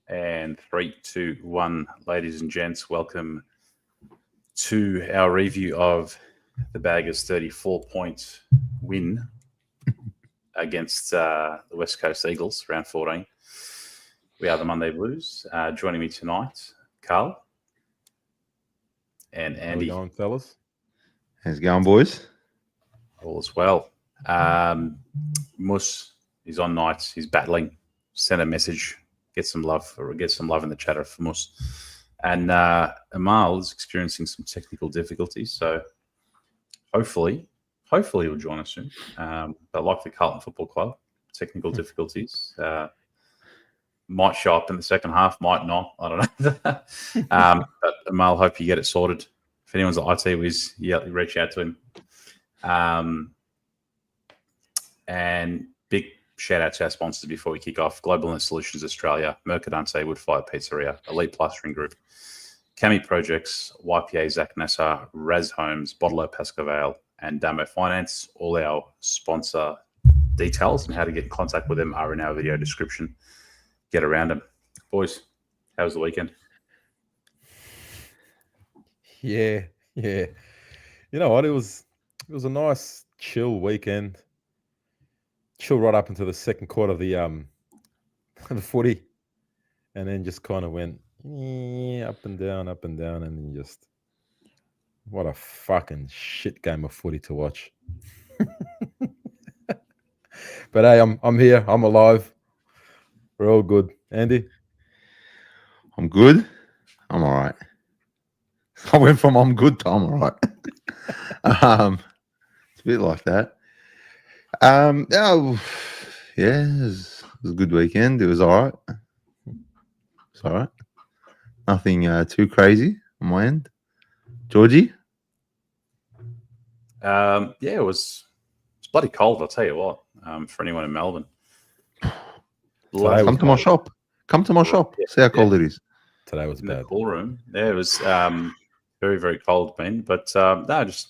And 3, 2, 1, ladies and gents, welcome to our review of the Baggers' 34-point win against the West Coast Eagles, round 14. We are the Monday Blues. Joining me tonight, Carl and Andy. How we going, fellas? How's it going, boys? All is well. Mus is on nights. He's battling. Send a message. Get some love in the chatter for Mus. And Amal is experiencing some technical difficulties, so hopefully he'll join us soon. But like the Carlton Football Club, technical difficulties might show up in the second half, might not. I don't know. But Amal, hope you get it sorted. If anyone's at IT Wiz, reach out to him. And big shout out to our sponsors before we kick off: Globalnet Solutions Australia, Mercadante, Woodfire, Pizzeria, Elite Plastering Group, Cami Projects, YPA Zak Nasser, Raz Homes, Bottler Pascavale, and Damo Finance. All our sponsor details and how to get in contact with them are in our video description. Get around them. Boys, how was the weekend? Yeah. You know what? It was a nice, chill weekend. Chill right up into the second quarter of the footy, and then just kind of went up and down, and then just what a fucking shit game of footy to watch. But hey, I'm here. I'm alive. We're all good. Andy? I'm good. I'm all right. I went from I'm good to I'm all right. It's a bit like that. It was a good weekend. It was all right. It's all right. Nothing too crazy on my end. Georgie? It was bloody cold, I'll tell you what, for anyone in Melbourne. Come to my shop. See how cold it is. Today was bad. The pool room. Yeah, it was very, very cold, Ben. But just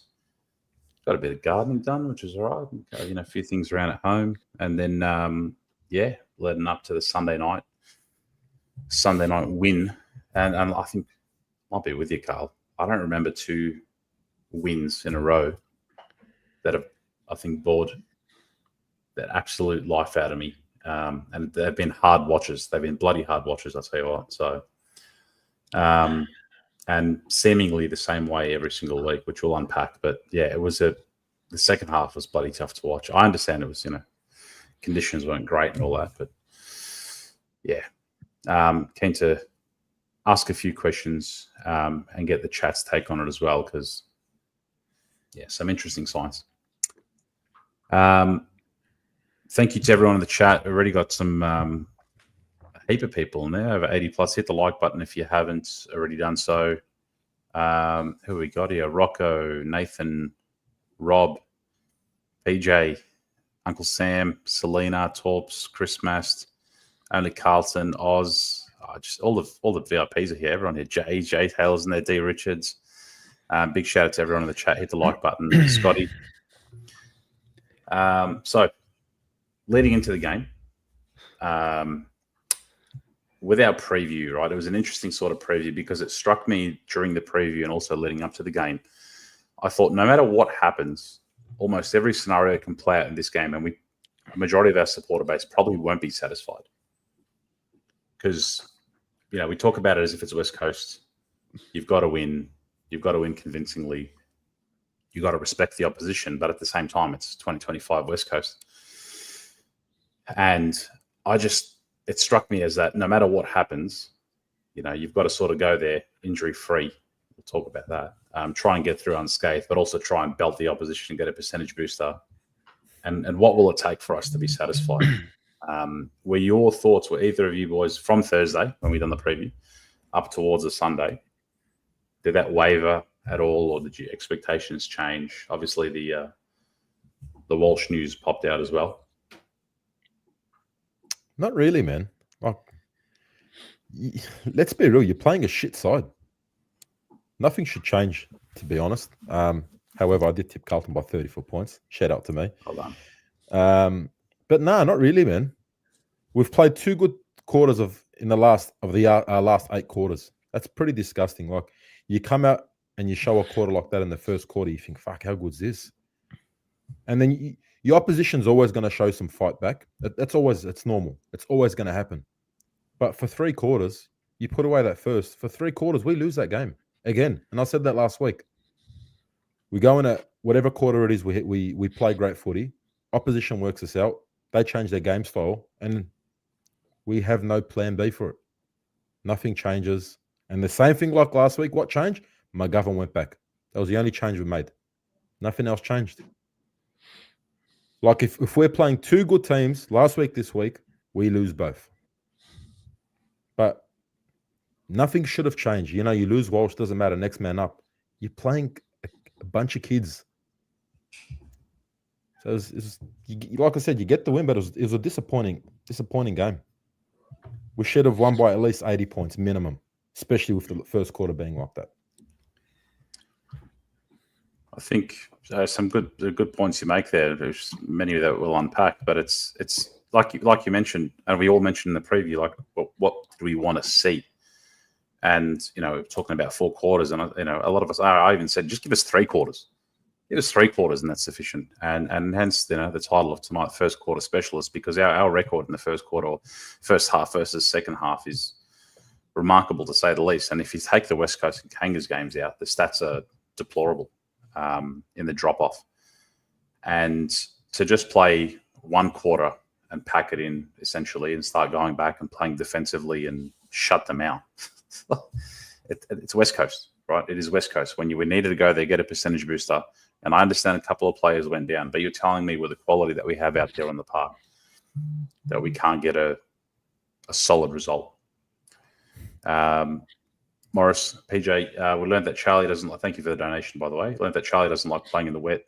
got a bit of gardening done, which is all right. A few things around at home. And then, leading up to the Sunday night win. And I think, I'll be with you, Carl. I don't remember 2 wins in a row that have, I think, bored that absolute life out of me. And they've been hard watches. They've been bloody hard watches, I'll tell you what. So, and seemingly the same way every single week, which we'll unpack. But yeah, the second half was bloody tough to watch. I understand it was, conditions weren't great and all that, but yeah, keen to ask a few questions and get the chat's take on it as well, because some interesting signs. Thank you to everyone in the chat. We've already got some a heap of people in there, over 80 plus. Hit the like button if you haven't already done so. Who we got here? Rocco, Nathan, Rob, PJ, Uncle Sam, Selena, Torps, Chris Mast, only Carlton, Oz, just all the VIPs are here. Everyone here. Jay Taylor's in there, D Richards. Big shout out to everyone in the chat. Hit the like button. Scotty. So leading into the game, with our preview, right? It was an interesting sort of preview because it struck me during the preview and also leading up to the game. I thought no matter what happens, almost every scenario can play out in this game, and a majority of our supporter base probably won't be satisfied because, we talk about it as if it's West Coast. You've got to win. You've got to win convincingly. You've got to respect the opposition, but at the same time, it's 2025 West Coast. And it struck me as that no matter what happens, you've got to sort of go there injury-free. We'll talk about that. Try and get through unscathed, but also try and belt the opposition and get a percentage booster. And what will it take for us to be satisfied? Were your thoughts, were either of you boys from Thursday, when we done the preview, up towards a Sunday, did that waver at all, or did your expectations change? Obviously, the Walsh news popped out as well. Not really, man. Let's be real. You're playing a shit side. Nothing should change, to be honest. However, I did tip Carlton by 34 points. Shout out to me. Well done. But no, not really, man. We've played 2 good quarters of in the last 8 quarters. That's pretty disgusting. Like, you come out and you show a quarter like that in the first quarter, you think, fuck, how good's this? And then your opposition's always going to show some fight back. It's normal. It's always going to happen. But for 3 quarters, you put away that first. For 3 quarters, we lose that game again. And I said that last week. We go in at whatever quarter it is, we play great footy. Opposition works us out. They change their game style, and we have no plan B for it. Nothing changes. And the same thing like last week, what changed? McGovern went back. That was the only change we made. Nothing else changed. Like, if we're playing 2 good teams last week, this week, we lose both. But nothing should have changed. You lose Walsh, doesn't matter, next man up. You're playing a bunch of kids. So like I said, you get the win, but it was a disappointing game. We should have won by at least 80 points minimum, especially with the first quarter being like that. I think some good points you make there. There's many that we'll unpack, but it's like you mentioned, and we all mentioned in the preview, like what do we want to see? And talking about 4 quarters, and a lot of us, I even said, just give us 3 quarters. Give us 3 quarters, and that's sufficient. And hence, the title of tonight, first quarter specialist, because our record in the first quarter, or first half versus second half, is remarkable to say the least. And if you take the West Coast and Kangas games out, the stats are deplorable in the drop off. And to just play 1 quarter and pack it in essentially, and start going back and playing defensively and shut them out. It's West Coast, right? It is West Coast. When we needed to go there, get a percentage booster. And I understand a couple of players went down, but you're telling me with the quality that we have out there on the park that we can't get a solid result. Morris, PJ, we learned that Charlie doesn't like, thank you for the donation, by the way. Learned that Charlie doesn't like playing in the wet.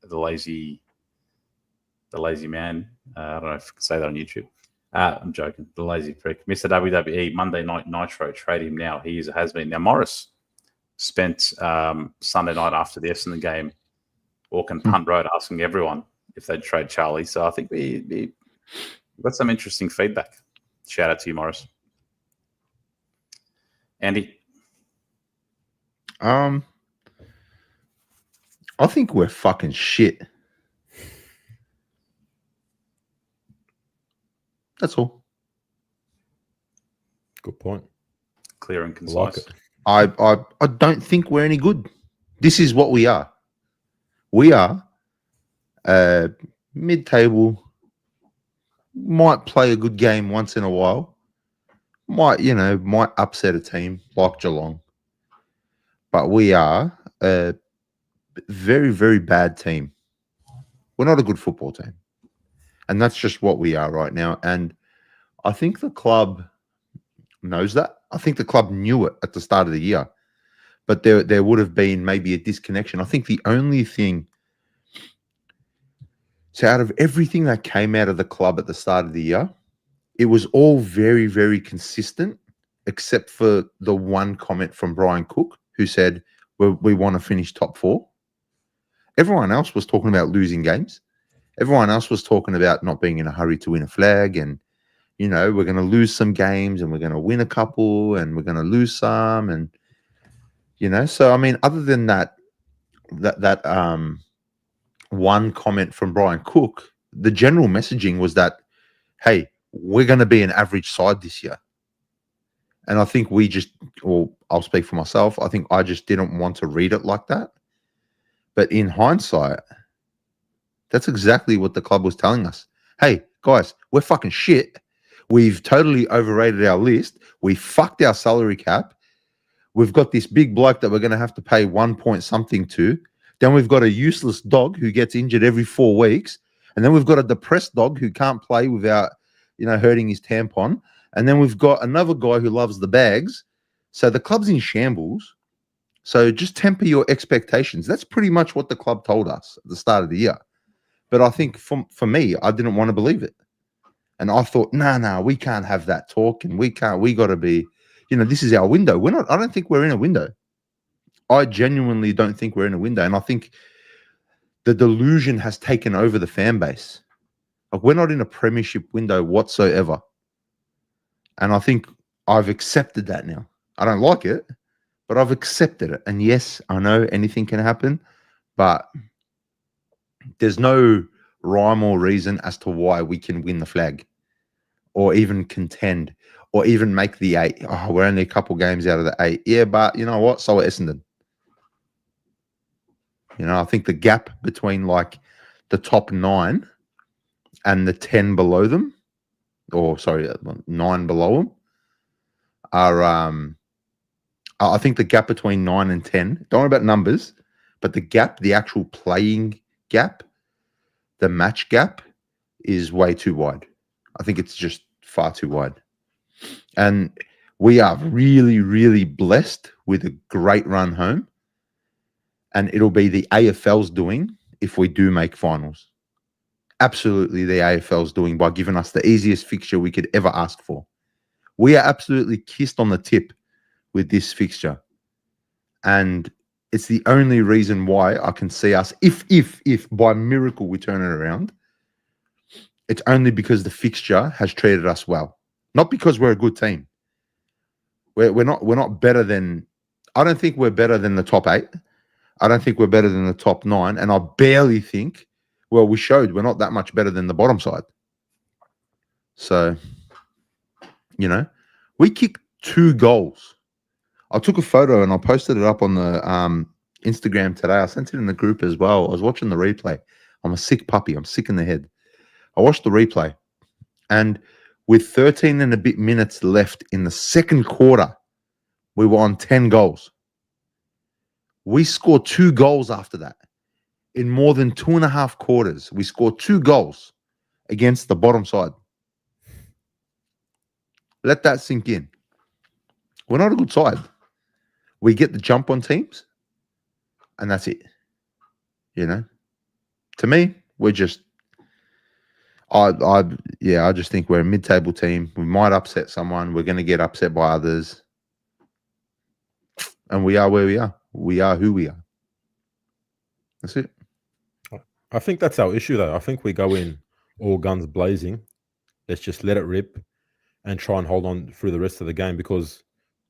The lazy man. I don't know if I can say that on YouTube. I'm joking. The lazy prick. Mr. WWE, Monday Night Nitro. Trade him now. He has been. Now, Morris spent Sunday night after the Essendon game walking Punt Road asking everyone if they'd trade Charlie. So I think we got some interesting feedback. Shout out to you, Morris. Andy? I think we're fucking shit. That's all. Good point. Clear and concise. I don't think we're any good. This is what we are. We are mid-table, might play a good game once in a while, might upset a team like Geelong. But we are a very, very bad team. We're not a good football team. And that's just what we are right now. And I think the club knows that. I think the club knew it at the start of the year. But there would have been maybe a disconnection. I think the only thing... So out of everything that came out of the club at the start of the year, it was all very, very consistent, except for the one comment from Brian Cook, who said, we want to finish top 4. Everyone else was talking about losing games. Everyone else was talking about not being in a hurry to win a flag, and we're going to lose some games and we're going to win a couple and we're going to lose some, and so I mean, other than that one comment from Brian Cook, the general messaging was that, hey, we're going to be an average side this year. And I think I'll speak for myself, I think I just didn't want to read it like that. But in hindsight, that's exactly what the club was telling us. Hey, guys, we're fucking shit. We've totally overrated our list. We fucked our salary cap. We've got this big bloke that we're going to have to pay 1 point something to. Then we've got a useless dog who gets injured every 4 weeks. And then we've got a depressed dog who can't play without, hurting his tampon. And then we've got another guy who loves the bags. So the club's in shambles. So just temper your expectations. That's pretty much what the club told us at the start of the year. But I think for me, I didn't want to believe it. And I thought, nah, we can't have that talk. And we got to be, this is our window. I don't think we're in a window. I genuinely don't think we're in a window. And I think the delusion has taken over the fan base. Like, we're not in a premiership window whatsoever. And I think I've accepted that now. I don't like it, but I've accepted it. And yes, I know anything can happen, but there's no rhyme or reason as to why we can win the flag or even contend or even make the 8. Oh, we're only a couple games out of the 8. Yeah, but you know what? So are Essendon. You know, I think the gap between like the top 9 and the 10 below them, or sorry, 9 below them, are I think the gap between 9 and 10, don't worry about numbers, but the gap, the actual playing gap, the match gap is way too wide. I think it's just far too wide. And we are really, really blessed with a great run home. And it'll be the AFL's doing if we do make finals. Absolutely the AFL's doing by giving us the easiest fixture we could ever ask for. We are absolutely kissed on the tip with this fixture. And it's the only reason why I can see us, if by miracle we turn it around, it's only because the fixture has treated us well. Not because we're a good team. We're not better than, I don't think we're better than the top 8. I don't think we're better than the top 9. And I barely think, well, we showed we're not that much better than the bottom side. So, you know, we kicked 2 goals. I took a photo and I posted it up on the Instagram today. I sent it in the group as well. I was watching the replay. I'm a sick puppy. I'm sick in the head. I watched the replay. And with 13 and a bit minutes left in the second quarter, we were on 10 goals. We scored 2 goals after that. In more than 2.5 quarters, we scored 2 goals against the bottom side. Let that sink in. We're not a good side. We get the jump on teams, and that's it. You know? To me, we're just... I just think we're a mid-table team. We might upset someone. We're going to get upset by others. And we are where we are. We are who we are. That's it. I think that's our issue, though. I think we go in all guns blazing. Let's just let it rip and try and hold on through the rest of the game, because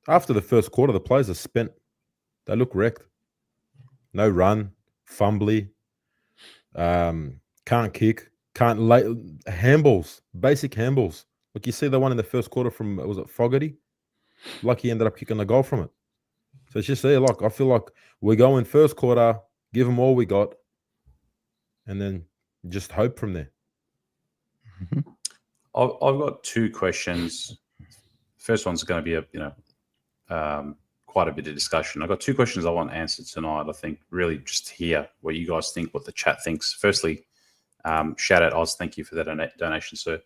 after the first quarter, the players are spent. They look wrecked. No run, fumbly, can't kick, can't lay handballs, basic handballs. Like you see the one in the first quarter from, was it Fogarty? Like he ended up kicking a goal from it. So it's just there. Like I feel like we go in first quarter, give them all we got, and then just hope from there. I've got 2 questions. First one's going to be quite a bit of discussion. I've got 2 questions I want answered tonight. I think really just to hear what you guys think, what the chat thinks. Firstly, shout out Oz, thank you for that donation, sir.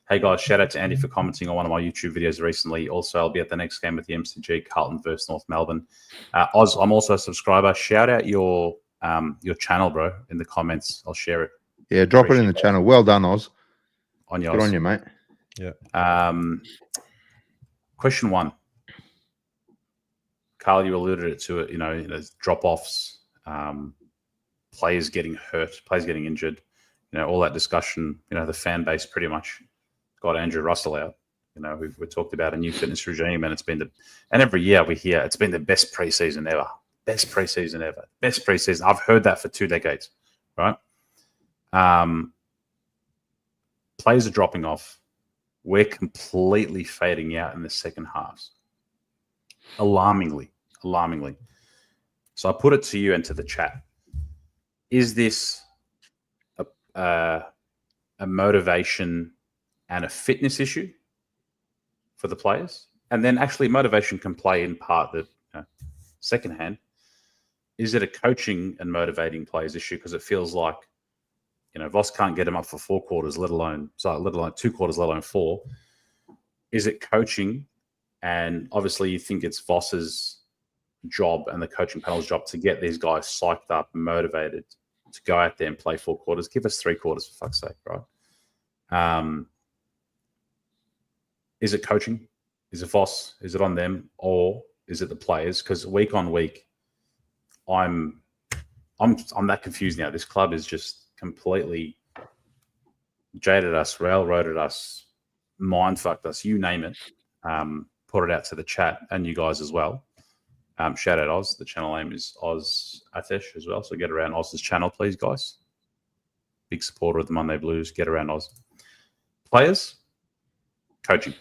Hey guys, shout out to Andy for commenting on one of my YouTube videos recently. Also, I'll be at the next game with the MCG, Carlton versus North Melbourne. Oz, I'm also a subscriber. Shout out your channel, bro, in the comments. I'll share it. Yeah, drop it in the channel. Well done, Oz. On yours. Good on you, mate. Yeah. Question 1. Carl, you alluded to it, you know, drop-offs, players getting hurt, players getting injured, you know, all that discussion, you know, the fan base pretty much got Andrew Russell out. You know, we've talked about a new fitness regime, and it's been and every year we hear it's been the best preseason ever. Best preseason ever. Best preseason. I've heard that for 2 decades, right? Players are dropping off. We're completely fading out in the second halves. Alarmingly. So I put it to you and to the chat. Is this a motivation and a fitness issue for the players? And then actually motivation can play in part the second hand. Is it a coaching and motivating players issue? Because it feels like, you know, Voss can't get him up for 4 quarters, let alone 2 quarters, let alone 4. Is it coaching? And obviously you think it's Voss's job and the coaching panel's job to get these guys psyched up and motivated to go out there and play 4 quarters. Give us 3 quarters, for fuck's sake, right? Is it coaching? Is it Voss? Is it on them? Or is it the players? Because week on week, I'm that confused now. This club is just completely jaded us, railroaded us, mind fucked us, you name it. put it out to the chat and you guys as well. Shout out Oz. The channel name is Oz Atesh as well. So get around Oz's channel, please, guys. Big supporter of the Monday Blues. Get around Oz. Players, coaching.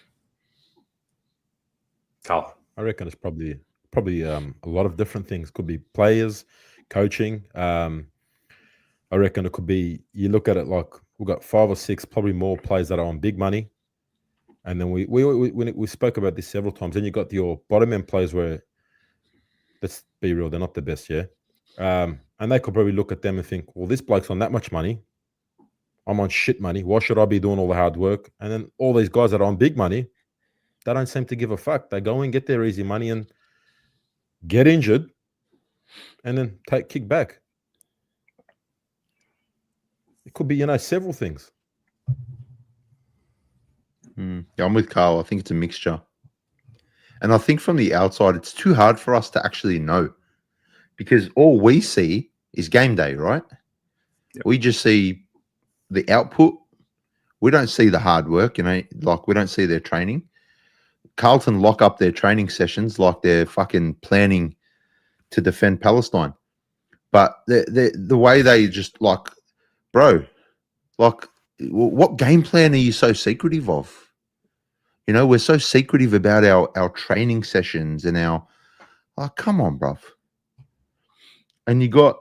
Carl. I reckon it's probably a lot of different things. Could be players, coaching. I reckon it could be, you look at it like we've got 5 or 6, probably more players that are on big money. And then we spoke about this several times. Then you got your bottom end players where, let's be real, they're not the best, yeah. And they could probably look at them and think, well, this bloke's on that much money. I'm on shit money. Why should I be doing all the hard work? And then all these guys that are on big money, they don't seem to give a fuck. They go and get their easy money and get injured and then kick back. It could be, several things. Yeah, I'm with Carl. I think it's a mixture. And I think from the outside, it's too hard for us to actually know because all we see is game day, right? Yep. We just see the output. We don't see the hard work, like we don't see their training. Carlton lock up their training sessions like they're fucking planning to defend Palestine. But the way they just like, bro, like what game plan are you so secretive of? We're so secretive about our training sessions and our, come on, bruv. And you got,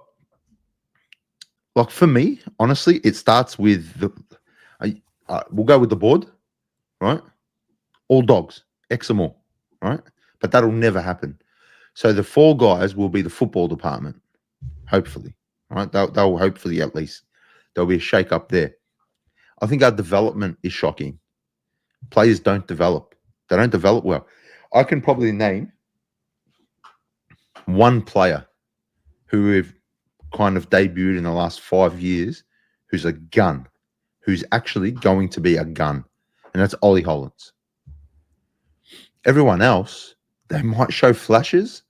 like for me, honestly, it starts with we'll go with the board, right? All dogs, X or more, right? But that'll never happen. So the 4 guys will be the football department, hopefully, right? They'll hopefully at least, there'll be a shake up there. I think our development is shocking. Players don't develop. They don't develop well. I can probably name one player who have kind of debuted in the last 5 years who's a gun, who's actually going to be a gun, and that's Ollie Hollins. Everyone else, they might show flashes,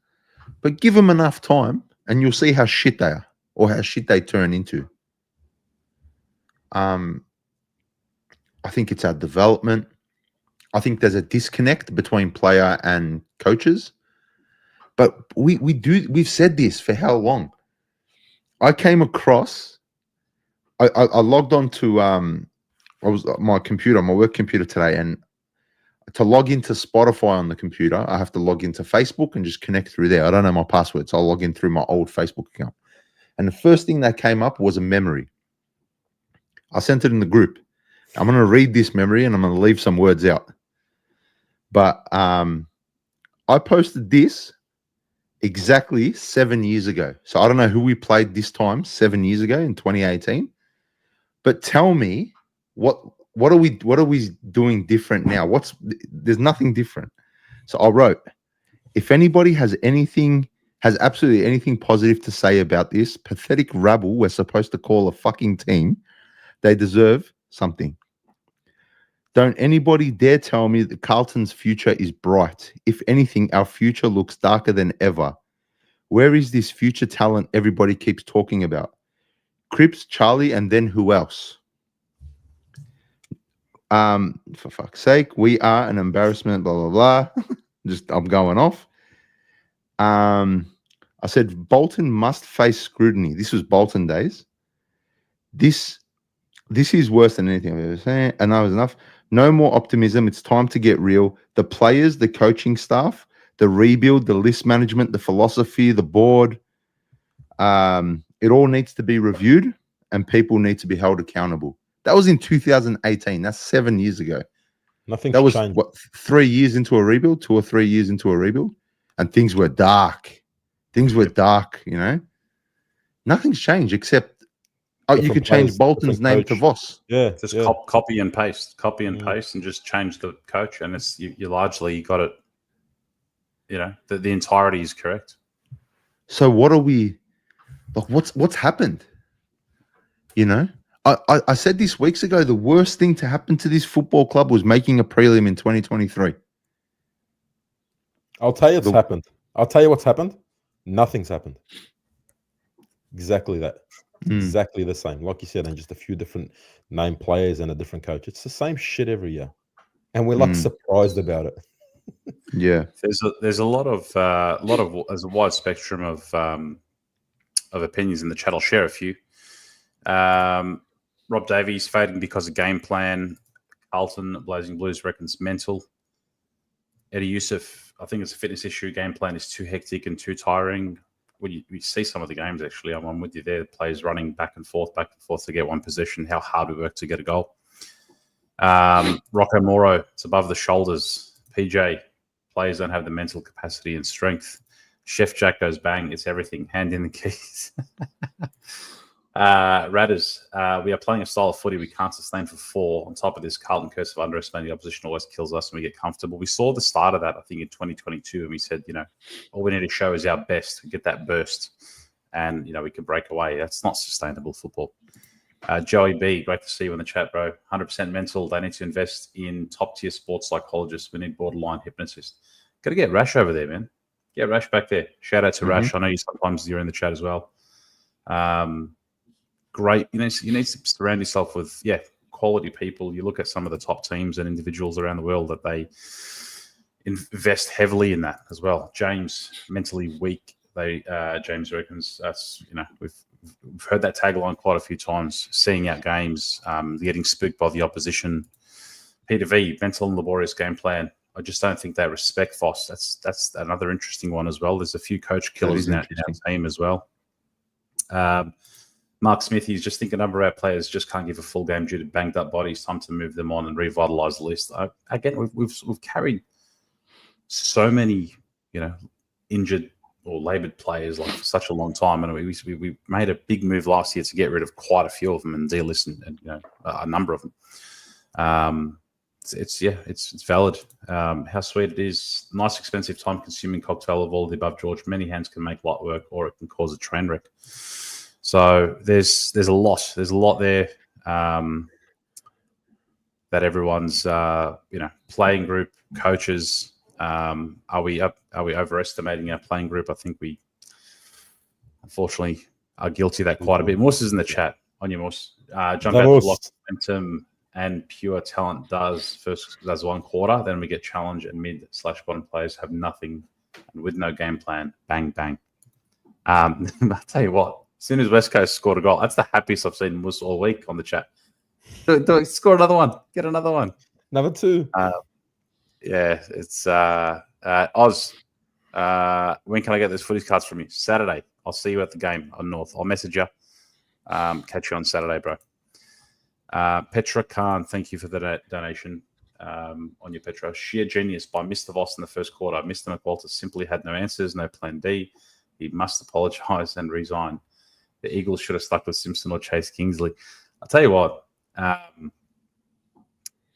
but give them enough time and you'll see how shit they are or how shit they turn into. I think it's our development. I think there's a disconnect between player and coaches. But we've said this for how long? I came across, I logged on to my computer, my work computer today, and to log into Spotify on the computer, I have to log into Facebook and just connect through there. I don't know my password, so I'll log in through my old Facebook account. And the first thing that came up was a memory. I sent it in the group. I'm going to read this memory and I'm going to leave some words out. But I posted this exactly 7 years ago. So I don't know who we played this time 7 years ago in 2018. But tell me what are we doing different now? There's nothing different. So I wrote, if anybody has absolutely anything positive to say about this pathetic rabble we're supposed to call a fucking team, they deserve something. Don't anybody dare tell me that Carlton's future is bright. If anything, our future looks darker than ever. Where is this future talent everybody keeps talking about? Cripps, Charlie, and then who else? For fuck's sake, we are an embarrassment, blah, blah, blah. I'm going off. I said, Bolton must face scrutiny. This was Bolton days. This is worse than anything I've ever seen. And that was enough. No more optimism. It's time to get real. The players, the coaching staff, the rebuild, the list management, the philosophy, the board, it all needs to be reviewed and people need to be held accountable. That was in 2018. That's 7 years ago. Nothing's That was changed. what, 3 years into a rebuild, 2 or 3 years into a rebuild, and things were dark. Things were dark, Nothing's changed except you could change Bolton's name to Voss. Yeah, just copy and paste, and just change the coach, and it's you largely got it. The entirety is correct. So what are we? Like, what's happened? I said this weeks ago. The worst thing to happen to this football club was making a prelim in 2023. I'll tell you what's happened. I'll tell you what's happened. Nothing's happened. Exactly that. Exactly the same. Like you said, and just a few different name players and a different coach. It's the same shit every year. And we're like surprised about it. Yeah. There's a wide spectrum of opinions in the chat. I'll share a few. Rob Davies fading because of game plan. Carlton Blazing Blues reckons mental. Eddie Youssef, I think it's a fitness issue. Game plan is too hectic and too tiring. When you see some of the games, actually, I'm with you there. The players running back and forth to get one possession. How hard we work to get a goal. Rocco Moro, it's above the shoulders. PJ, players don't have the mental capacity and strength. Chef Jack goes bang. It's everything. Hand in the keys. Radders, we are playing a style of footy we can't sustain for 4. On top of this, Carlton curse of underestimating the opposition always kills us when we get comfortable. We saw the start of that, I think, in 2022, and we said, all we need to show is our best, get that burst, and, we can break away. That's not sustainable football. Joey B, great to see you in the chat, bro. 100% mental. They need to invest in top-tier sports psychologists. We need borderline hypnotists. Got to get Rash over there, man. Get Rash back there. Shout out to Rash. I know you're in the chat as well. Great. You need to surround yourself with quality people. You look at some of the top teams and individuals around the world that they invest heavily in that as well. James, mentally weak. James reckons that's we've heard that tagline quite a few times. Seeing out games, getting spooked by the opposition. Peter V, mental and laborious game plan. I just don't think they respect Voss. That's another interesting one as well. There's a few coach killers in our team as well. Mark Smith, he's just thinking a number of our players just can't give a full game due to banged up bodies. Time to move them on and revitalise the list. Again, we've carried so many, injured or laboured players for such a long time, and we made a big move last year to get rid of quite a few of them and delist and a number of them. It's valid. How sweet it is. Nice, expensive, time-consuming cocktail of all of the above, George. Many hands can make light work, or it can cause a train wreck. So there's a lot there that everyone's playing group, coaches. Are we overestimating our playing group? I think we unfortunately are guilty of that quite a bit. Morse is in the chat. On your Morse. Jump out to block momentum and pure talent does one quarter, then we get challenge and mid/bottom players have nothing and with no game plan. Bang bang. I'll tell you what. As soon as West Coast scored a goal, that's the happiest I've seen Mus all week on the chat. Score another one. Get another one. Number 2. It's Oz. When can I get those footage cards from you? Saturday. I'll see you at the game on North. I'll message you. Catch you on Saturday, bro. Petra Khan, thank you for the donation on your Petra. Sheer genius by Mr. Voss in the first quarter. Mr. McWalter simply had no answers, no plan D. He must apologise and resign. The Eagles should have stuck with Simpson or Chase Kingsley. I'll tell you what,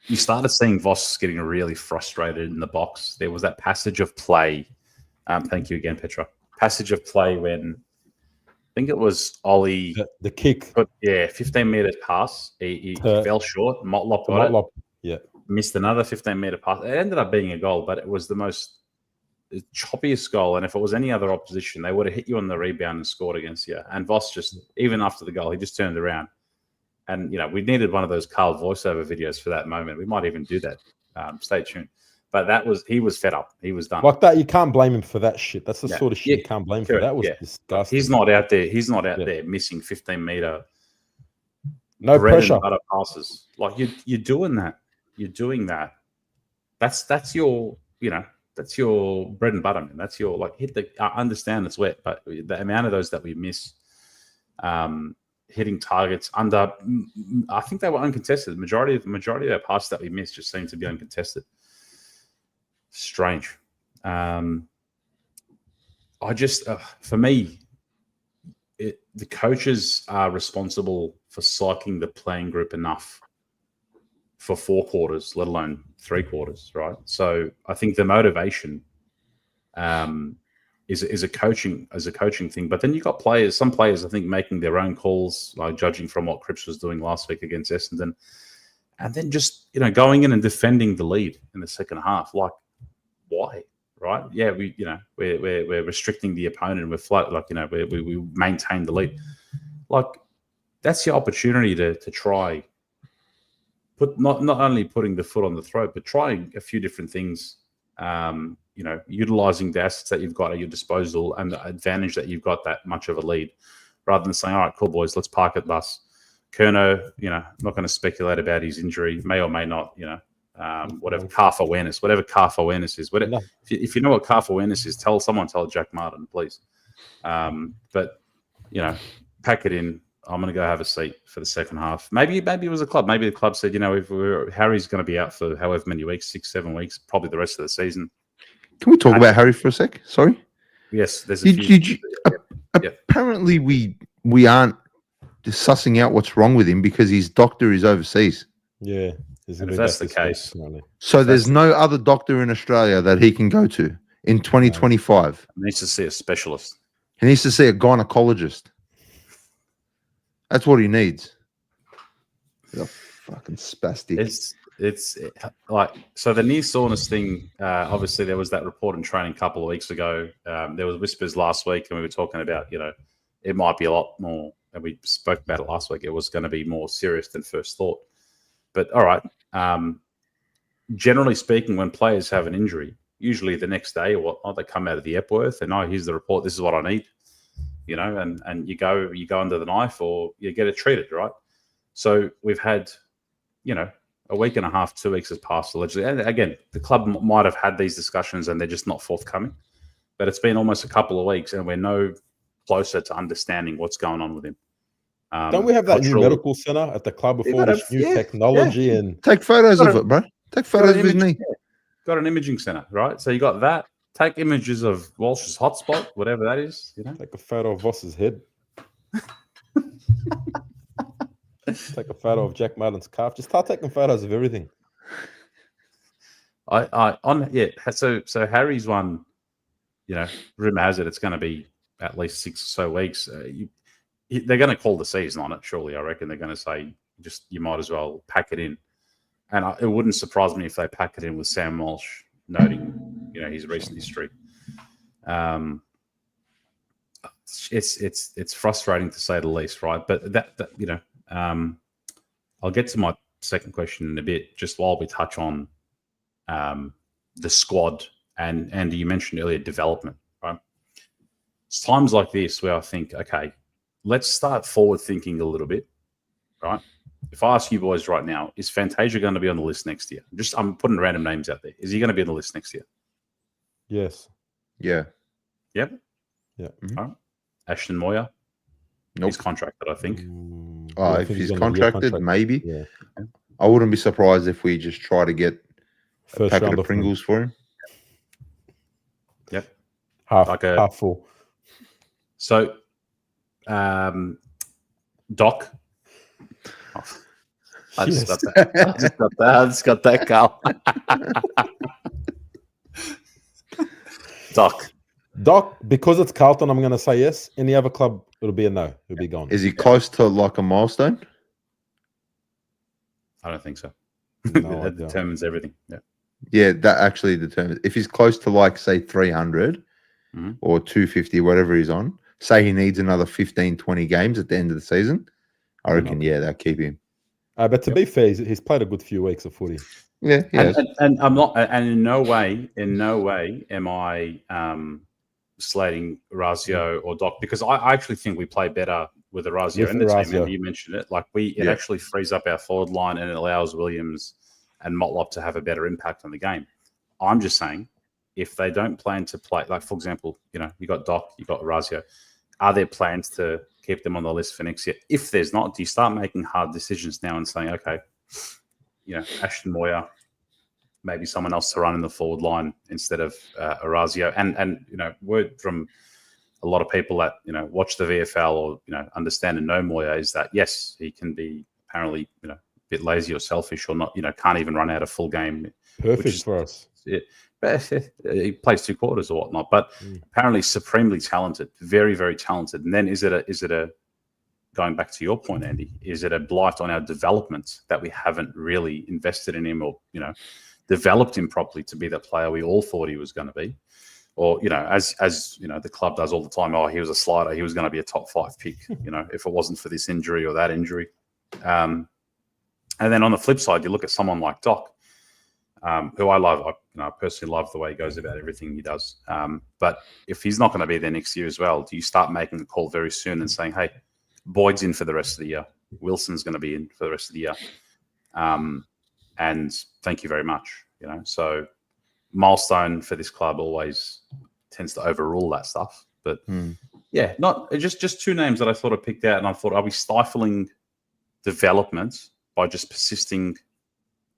you started seeing Voss getting really frustrated in the box. There was that passage of play. Thank you again, Petra. Passage of play when I think it was Ollie. The kick. 15-metre pass. He fell short. Motlop got it. Yeah. Missed another 15-metre pass. It ended up being a goal, but it was the most choppiest goal, and if it was any other opposition, they would have hit you on the rebound and scored against you. And Voss just, even after the goal, he just turned around. And, we needed one of those Carl voiceover videos for that moment. We might even do that. Stay tuned. But he was fed up. He was done. Like that, you can't blame him for that shit. That's the sort of shit you can't blame him for. That was disgusting. He's not out there missing 15-metre no pressure passes. Like, you're doing that. You're doing that. That's your, that's your bread and butter, man. That's your, hit the, I understand it's wet, but the amount of those that we miss, hitting targets under, I think they were uncontested. The majority of our passes that we missed just seemed to be uncontested. Strange. For me, the coaches are responsible for psyching the playing group enough for 4 quarters, let alone 3 quarters, right? So I think the motivation is a coaching thing. But then you've got some players I think making their own calls, like judging from what Cripps was doing last week against Essendon, and then just going in and defending the lead in the second half. Like, why? Right? Yeah, we're restricting the opponent and we're flat. We maintain the lead. Like, that's your opportunity to try. Not only putting the foot on the throat, but trying a few different things utilizing the assets that you've got at your disposal and the advantage that you've got that much of a lead, rather than saying, all right, cool, boys, let's park at bus. Kerno, I'm not going to speculate about his injury, may or may not, whatever calf awareness is. Whatever, if you know what calf awareness is, tell Jack Martin, please. But, pack it in. I'm going to go have a seat for the second half. Maybe it was a club. Maybe the club said, if Harry's going to be out for however many weeks, 6-7 weeks, probably the rest of the season. Can we talk about Harry for a sec? Sorry. Yes, there's a few. Apparently, we aren't just sussing out what's wrong with him because his doctor is overseas. Yeah. If that's the case. So there's no other doctor in Australia that he can go to in 2025. He needs to see a specialist. He needs to see a gynecologist. That's what he needs. He's a fucking spastic. It's like, so the near soreness thing, obviously there was that report in training a couple of weeks ago. There was whispers last week, and we were talking about, it might be a lot more, and we spoke about it last week. It was going to be more serious than first thought. But all right, generally speaking, when players have an injury, usually the next day they come out of the Epworth and, here's the report, this is what I need, and you go under the knife or you get it treated, right? So we've had, a week and a half, 2 weeks has passed allegedly. And again, the club might have had these discussions and they're just not forthcoming. But it's been almost a couple of weeks and we're no closer to understanding what's going on with him. Don't we have that new medical center at the club before this new technology and take photos of it, bro? Take photos with me. Got an imaging center, right? So you got that. Take images of Walsh's hotspot, whatever that is. Take a photo of Voss's head. Take a photo of Jack Martin's calf. Just start taking photos of everything. So Harry's one, rumor has it it's going to be at least 6 or so weeks. They're going to call the season on it, surely. I reckon they're going to say, you might as well pack it in. And it wouldn't surprise me if they pack it in with Sam Walsh noting, his recent history. It's frustrating to say the least, right? But I'll get to my second question in a bit, just while we touch on the squad and you mentioned earlier development, right? It's times like this where I think, okay, let's start forward thinking a little bit, right? If I ask you boys right now, is Fantasia going to be on the list next year? I'm putting random names out there. Is he going to be on the list next year? Yes. Yeah. Yep. Yeah. Mm-hmm. All right. Ashton Moyer. Nope. He's contracted, I think. If he's contracted, maybe. Yeah. I wouldn't be surprised if we just try to get a packet of Pringles for him. Yep. Half full. So, Doc. I just got that, Carl. Doc, because it's Carlton, I'm going to say yes. Any other club, it'll be a no. It'll be gone. Is he close to like a milestone? I don't think so. No, that determines everything. Yeah. Yeah, that actually determines. If he's close to like, say, 300 or 250, whatever he's on, say he needs another 15, 20 games at the end of the season, I reckon, they'll keep him. But to be fair, he's played a good few weeks of footy. Yeah, and I'm not, and in no way am I slating Razio or Doc, because I actually think we play better with Razio in the team. And you mentioned it, like it actually frees up our forward line and it allows Williams and Motlop to have a better impact on the game. I'm just saying, if they don't plan to play, like for example, you got Doc, you got Razio, are there plans to keep them on the list for next year? If there's not, do you start making hard decisions now and saying, okay, Ashton Moyer, maybe someone else to run in the forward line instead of Razio? And word from a lot of people that watch the VFL or understand and know Moyer is that yes, he can be apparently a bit lazy or selfish or not, can't even run out a full game. Perfect for us. He plays 2 quarters or whatnot, but apparently supremely talented, very, very talented. And then is it a going back to your point, Andy, is it a blight on our development that we haven't really invested in him or developed him properly to be the player we all thought he was going to be? Or as the club does all the time, he was a slider, he was going to be a top 5 pick, if it wasn't for this injury or that injury. And then on the flip side, you look at someone like Doc. who I love. I personally love the way he goes about everything he does. But if he's not going to be there next year as well, do you start making the call very soon and saying, hey, Boyd's in for the rest of the year. Wilson's going to be in for the rest of the year. And thank you very much. So milestone for this club always tends to overrule that stuff. But yeah, not just two names that I thought I picked out, and I thought, are we stifling development by just persisting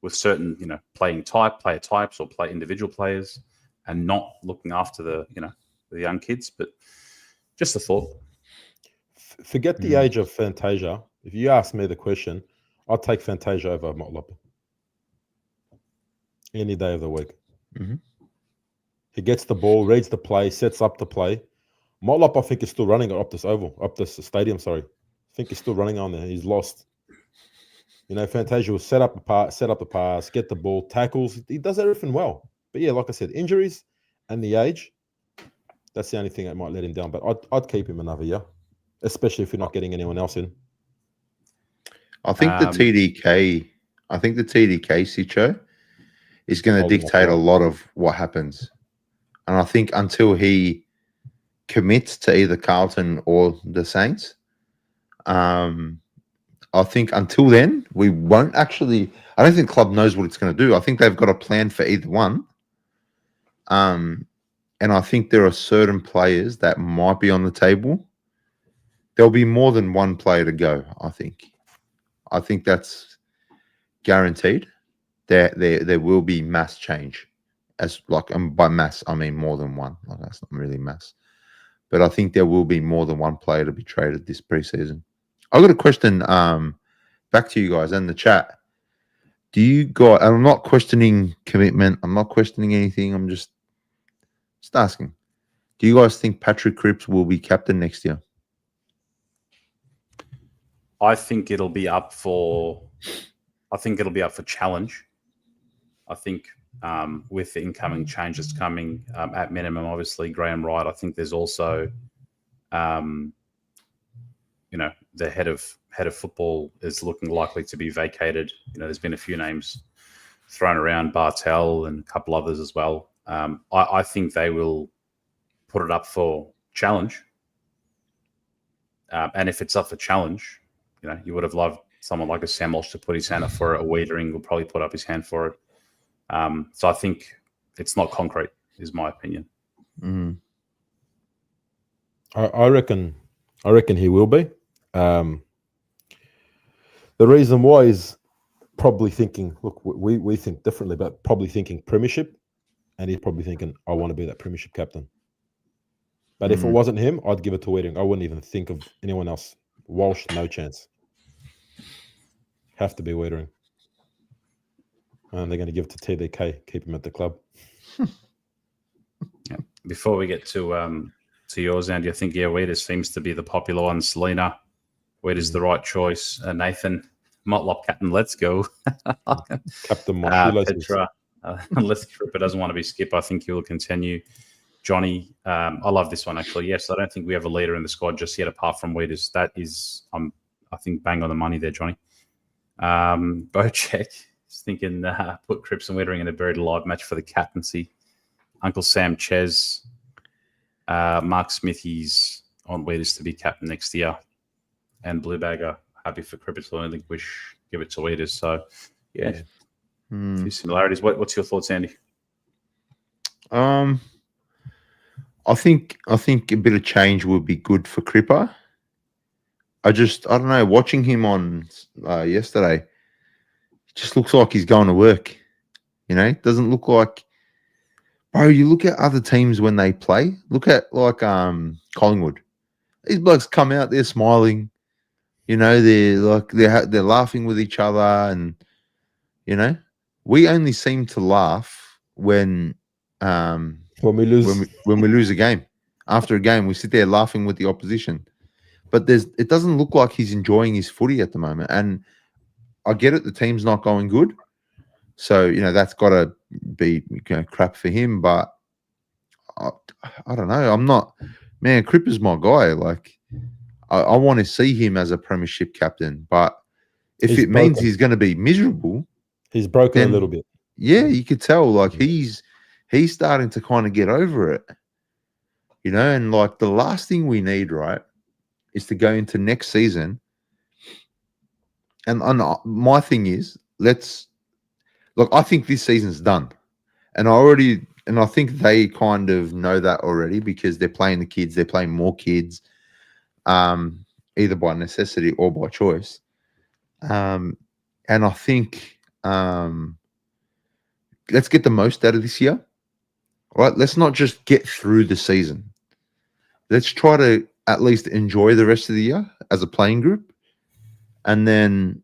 with certain, player types or play individual players, and not looking after the young kids? But just a thought. Forget the age of Fantasia. If you ask me the question, I'll take Fantasia over Motlop any day of the week. Mm-hmm. He gets the ball, reads the play, sets up the play. Motlop, I think, is still running up this stadium. Sorry, I think he's still running on there. He's lost. Fantasia will set up the pass, get the ball, tackles. He does everything well. But yeah, like I said, injuries and the age, that's the only thing that might let him down. But I'd keep him another year, especially if you're not getting anyone else in. I think the TDK Sitcho is going to dictate a lot of what happens. And I think until he commits to either Carlton or the Saints, I think until then, we won't actually... I don't think the club knows what it's going to do. I think they've got a plan for either one. And I think there are certain players that might be on the table. There'll be more than one player to go, I think. I think that's guaranteed. There will be mass change. By mass, I mean more than one. That's not really mass. But I think there will be more than one player to be traded this preseason. I've got a question back to you guys in the chat. Do you guys... I'm not questioning commitment. I'm not questioning anything. I'm just asking. Do you guys think Patrick Cripps will be captain next year? I think it'll be up for challenge. I think with the incoming changes coming at minimum, obviously Graham Wright. I think there's also, the head of football is looking likely to be vacated. There's been a few names thrown around, Bartel and a couple others as well. I think they will put it up for challenge. And if it's up for challenge, you would have loved someone like a Sam Walsh to put his hand up for it. A Wiedering will probably put up his hand for it. So I think it's not concrete, is my opinion. Mm-hmm. I reckon he will be. The reason why is probably thinking, look, we think differently, but probably thinking premiership, and he's probably thinking, I want to be that premiership captain. But if it wasn't him, I'd give it to Wiedering. I wouldn't even think of anyone else. Walsh, no chance. Have to be Wiedering. And they're going to give it to TDK, keep him at the club. Yeah. Before we get to yours, Andy, I think, Wieders seems to be the popular one. Selena, Wieders the right choice. Nathan, Motlop captain, let's go. Captain Petra, unless Cripper doesn't want to be skip, I think he will continue. Johnny, I love this one, actually. Yes, I don't think we have a leader in the squad just yet, apart from Wieders. That is, I think, bang on the money there, Johnny. Bocek is thinking put Cripps and Wiedering in a buried alive match for the captaincy. Uncle Sam Ches, Mark Smithies on Wieders to be captain next year. And Bluebagger, happy for Cripps to relinquish, give it to Wieders. So, yeah, a few similarities. What's your thoughts, Andy? I think a bit of change would be good for Cripper. I don't know, watching him on yesterday, it just looks like he's going to work. It doesn't look like... Bro, you look at other teams when they play. Look at, Collingwood. These blokes come out, they're smiling. They're laughing with each other, and, we only seem to laugh when we lose. When we lose a game. After a game, we sit there laughing with the opposition. But it doesn't look like he's enjoying his footy at the moment. And I get it, the team's not going good. So, that's got to be crap for him. But I don't know. I'm not... Man, Cripper's my guy. I want to see him as a premiership captain. But if it means he's going to be miserable... He's broken a little bit. Yeah, you could tell like he's starting to kind of get over it, you know. And like the last thing we need, right, is to go into next season. And my thing is, let's look. I think this season's done, and I think they kind of know that already because they're playing the kids. They're playing more kids, either by necessity or by choice. And I think let's get the most out of this year. Right? Let's not just get through the season. Let's try to at least enjoy the rest of the year as a playing group, and then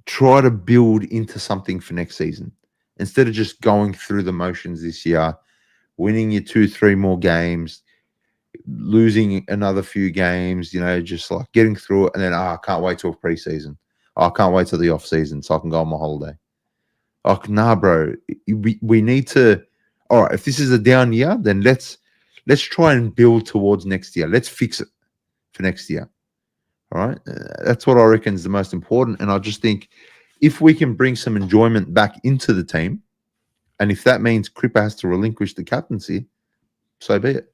try to build into something for next season instead of just going through the motions this year, winning your 2-3 more games, losing another few games, you know, just like getting through it, and then I can't wait till preseason. I can't wait till the off season so I can go on my holiday. Oh, nah, bro. We need to. All right, if this is a down year, then let's try and build towards next year. Let's fix it for next year. All right, that's what I reckon is the most important. And I just think if we can bring some enjoyment back into the team, and if that means Cripper has to relinquish the captaincy, so be it.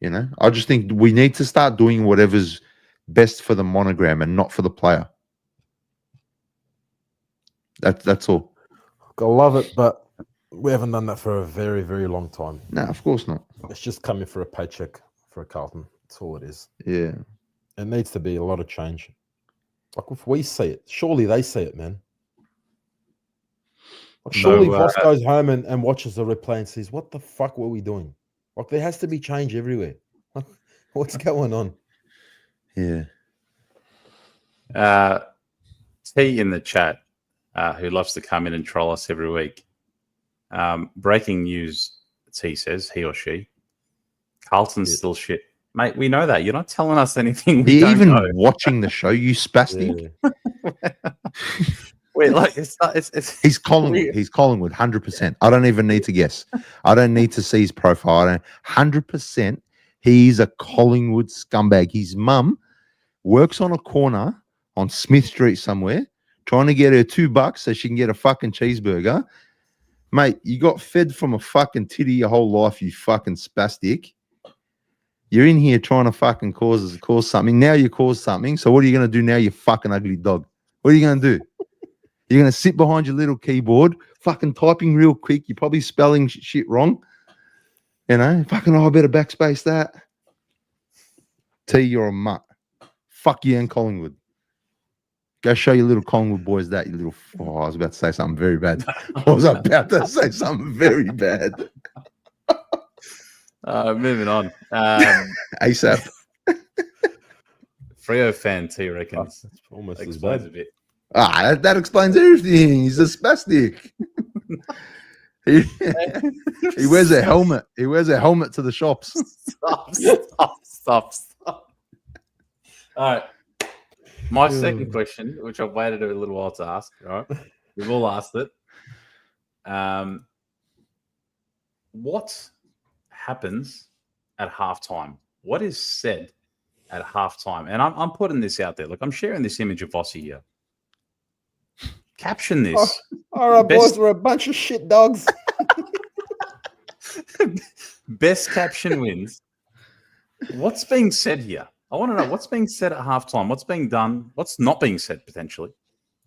You know, I just think we need to start doing whatever's best for the monogram and not for the player. That's all. I love it, but we haven't done that for a very, very long time. No, of course not. It's just coming for a paycheck for a Carlton. That's all it is. Yeah. It needs to be a lot of change. Like if we see it, surely they see it, man. Like surely Voss goes home and watches the replay and says, "What the fuck were we doing?" Like there has to be change everywhere. Like, what's going on? Yeah. T in the chat, who loves to come in and troll us every week. Breaking news, T says, he or she. Carlton's still shit. Mate, we know that. You're not telling us anything we don't even know. Watching the show, you spastic. Yeah. Wait, like it's He's Collingwood. He's Collingwood, 100%. I don't even need to guess. I don't need to see his profile. 100%. He's a Collingwood scumbag. His mum works on a corner on Smith Street somewhere, trying to get her $2 so she can get a fucking cheeseburger. Mate, you got fed from a fucking titty your whole life, you fucking spastic. You're in here trying to fucking cause something. Now you cause something. So what are you going to do now, you fucking ugly dog? What are you going to do? You're going to sit behind your little keyboard, fucking typing real quick. You're probably spelling shit wrong. You know, fucking, I better backspace that. T, you're a mutt. Fuck you and Collingwood. Go show your little Collingwood boys that, you little... Oh, I was about to say something very bad. Moving on. ASAP. Freo fan T reckons. That's almost as Explains bad. a bit. That explains everything. He's a spastic. he wears a helmet. He wears a helmet to the shops. Stop. All right. My second question, which I've waited a little while to ask, all right? We've all asked it. What happens at halftime? What is said at halftime? And I'm putting this out there. Look, I'm sharing this image of Vossi here. Caption this. All right, boys, we're a bunch of shit dogs. Best caption wins. What's being said here? I want to know what's being said at halftime. What's being done? What's not being said potentially?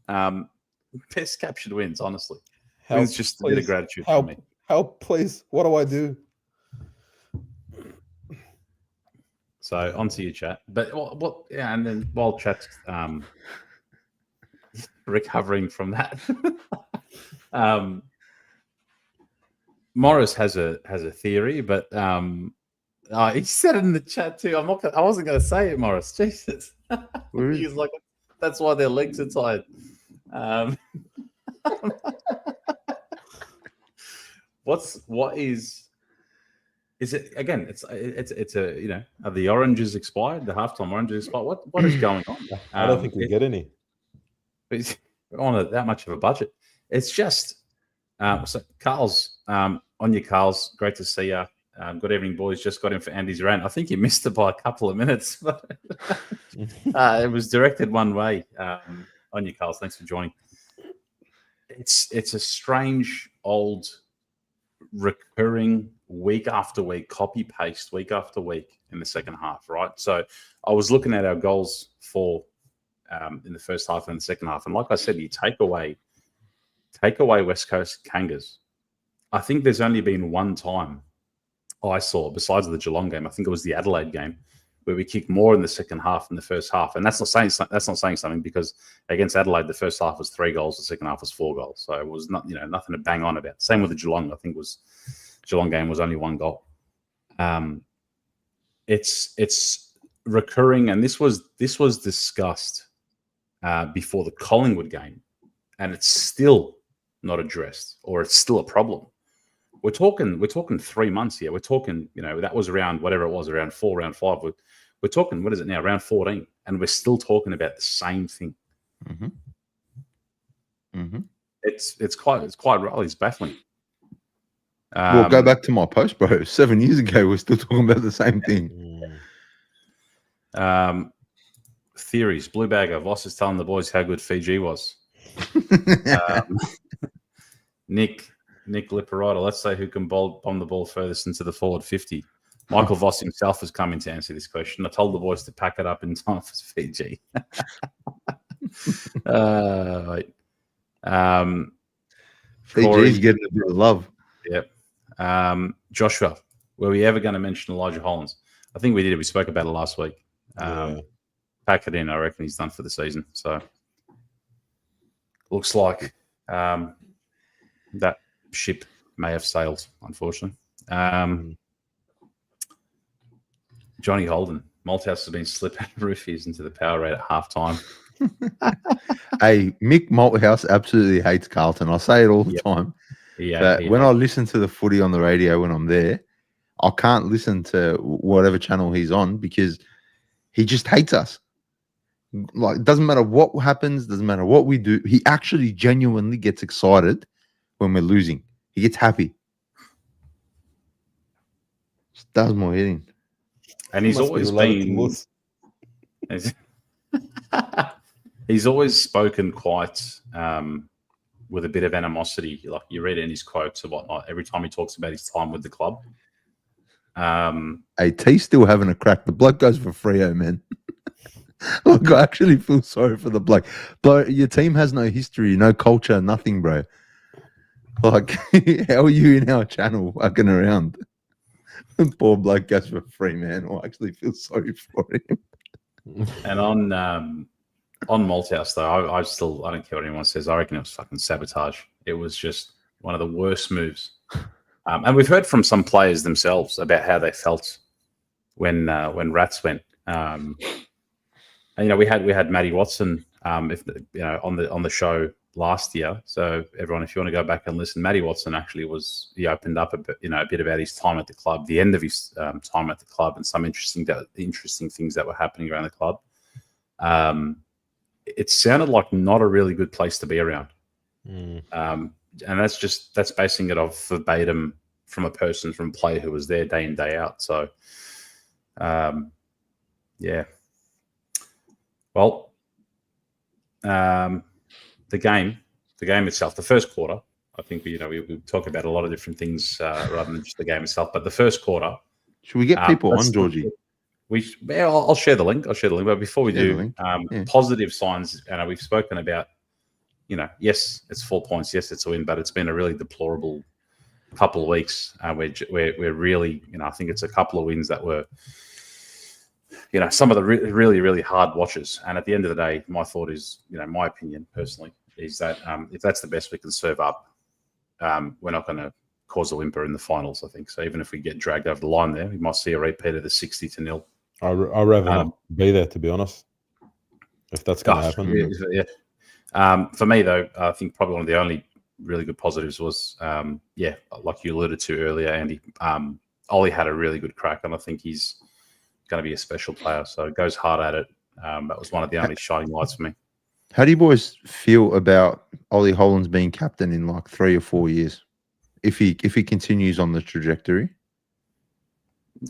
Best caption wins. Honestly, wins just a bit of gratitude for me. Help, please. What do I do? So onto your chat, but what? Yeah, and then while chat's recovering from that, Morris has a theory, but he said it in the chat too. I wasn't going to say it, Morris. Jesus, he's like, that's why their legs are tired. What is it again? It's a, you know, are the oranges expired? The halftime oranges expired? What is going on? I don't think we get any. We're on that much of a budget. It's just so Carl's on your Carl's. Great to see you. Good evening, boys. Just got in for Andy's rant. I think you missed it by a couple of minutes, but it was directed one way. On your Carl's. Thanks for joining. it's a strange old recurring week after week copy paste week after week in the second half, right? So I was looking at our goals for in the first half and the second half, and like I said, you take away West Coast Kangas. I think there's only been one time I saw, besides the Geelong game, I think it was the Adelaide game, where we kicked more in the second half than the first half. And that's not saying something, because against Adelaide, the first half was 3 goals, the second half was 4 goals. So it was not, nothing to bang on about. Same with the Geelong. I think Geelong game was only 1 goal. It's recurring, and this was discussed before the Collingwood game, and it's still not addressed, or it's still a problem. We're talking 3 months here. We're talking, that was around whatever it was, around 4, around 5. We're talking, what is it now, around 14, and we're still talking about the same thing. Mm-hmm. Mm-hmm. It's quite right. It's baffling. Well, go back to my post, bro. 7 years ago, we're still talking about the same thing. Theories. Blue Bagger. Voss is telling the boys how good Fiji was. Nick Liparata. Let's say who can bomb the ball furthest into the forward 50. Michael Voss himself has come in to answer this question. I told the boys to pack it up in time for Fiji. Fiji's getting a bit of love. Yep. Joshua, were we ever going to mention Elijah Hollins? I think we did. We spoke about it last week. Pack it in. I reckon he's done for the season. So looks like that ship may have sailed, unfortunately. Johnny Holden. Malthouse has been slipping roofies into the power rate at halftime. Hey, Mick Malthouse absolutely hates Carlton. I say it all the time. But when I listen to the footy on the radio when I'm there, I can't listen to whatever channel he's on because he just hates us. Like, it doesn't matter what happens, doesn't matter what we do. He actually genuinely gets excited when we're losing. He gets happy. Just does more hitting. And he's always been... He's always spoken quite with a bit of animosity. Like, you read in his quotes and whatnot every time he talks about his time with the club. Hey, T's still having a crack. The bloke goes for Freo, man. Like, I actually feel sorry for the bloke. But your team has no history, no culture, nothing, bro. Like, how are you in our channel fucking around? Poor bloke goes for free, man. I actually feel sorry for him. And on Malthouse, though, I don't care what anyone says. I reckon it was fucking sabotage. It was just one of the worst moves. And we've heard from some players themselves about how they felt when Rats went. And we had Matty Watson, on the show last year. So everyone, if you want to go back and listen, Matty Watson actually he opened up a bit about his time at the club, the end of his time at the club, and some interesting things that were happening around the club. It sounded like not a really good place to be around. And that's basing it off verbatim from a player who was there day in, day out. So, yeah. Well, the game itself, the first quarter, I think we talk about a lot of different things rather than just the game itself. But the first quarter, should we get people on, Georgie? I'll share the link. But before we do, positive signs. We've spoken about. Yes, it's 4 points. Yes, it's a win, but it's been a really deplorable couple of weeks. We're really, I think it's a couple of wins that were, some of the really, really hard watches. And at the end of the day, my thought is, my opinion personally is that if that's the best we can serve up, we're not going to cause a whimper in the finals, I think. So even if we get dragged over the line there, we might see a repeat of the 60-0. I'd rather not be there, to be honest, if that's going to happen. Yeah. For me, though, I think probably one of the only really good positives was, like you alluded to earlier, Andy, Ollie had a really good crack, and I think he's going to be a special player. So goes hard at it. That was one of the only shining lights for me. How do you boys feel about Ollie Hollands being captain in like 3 or 4 years? If he continues on the trajectory?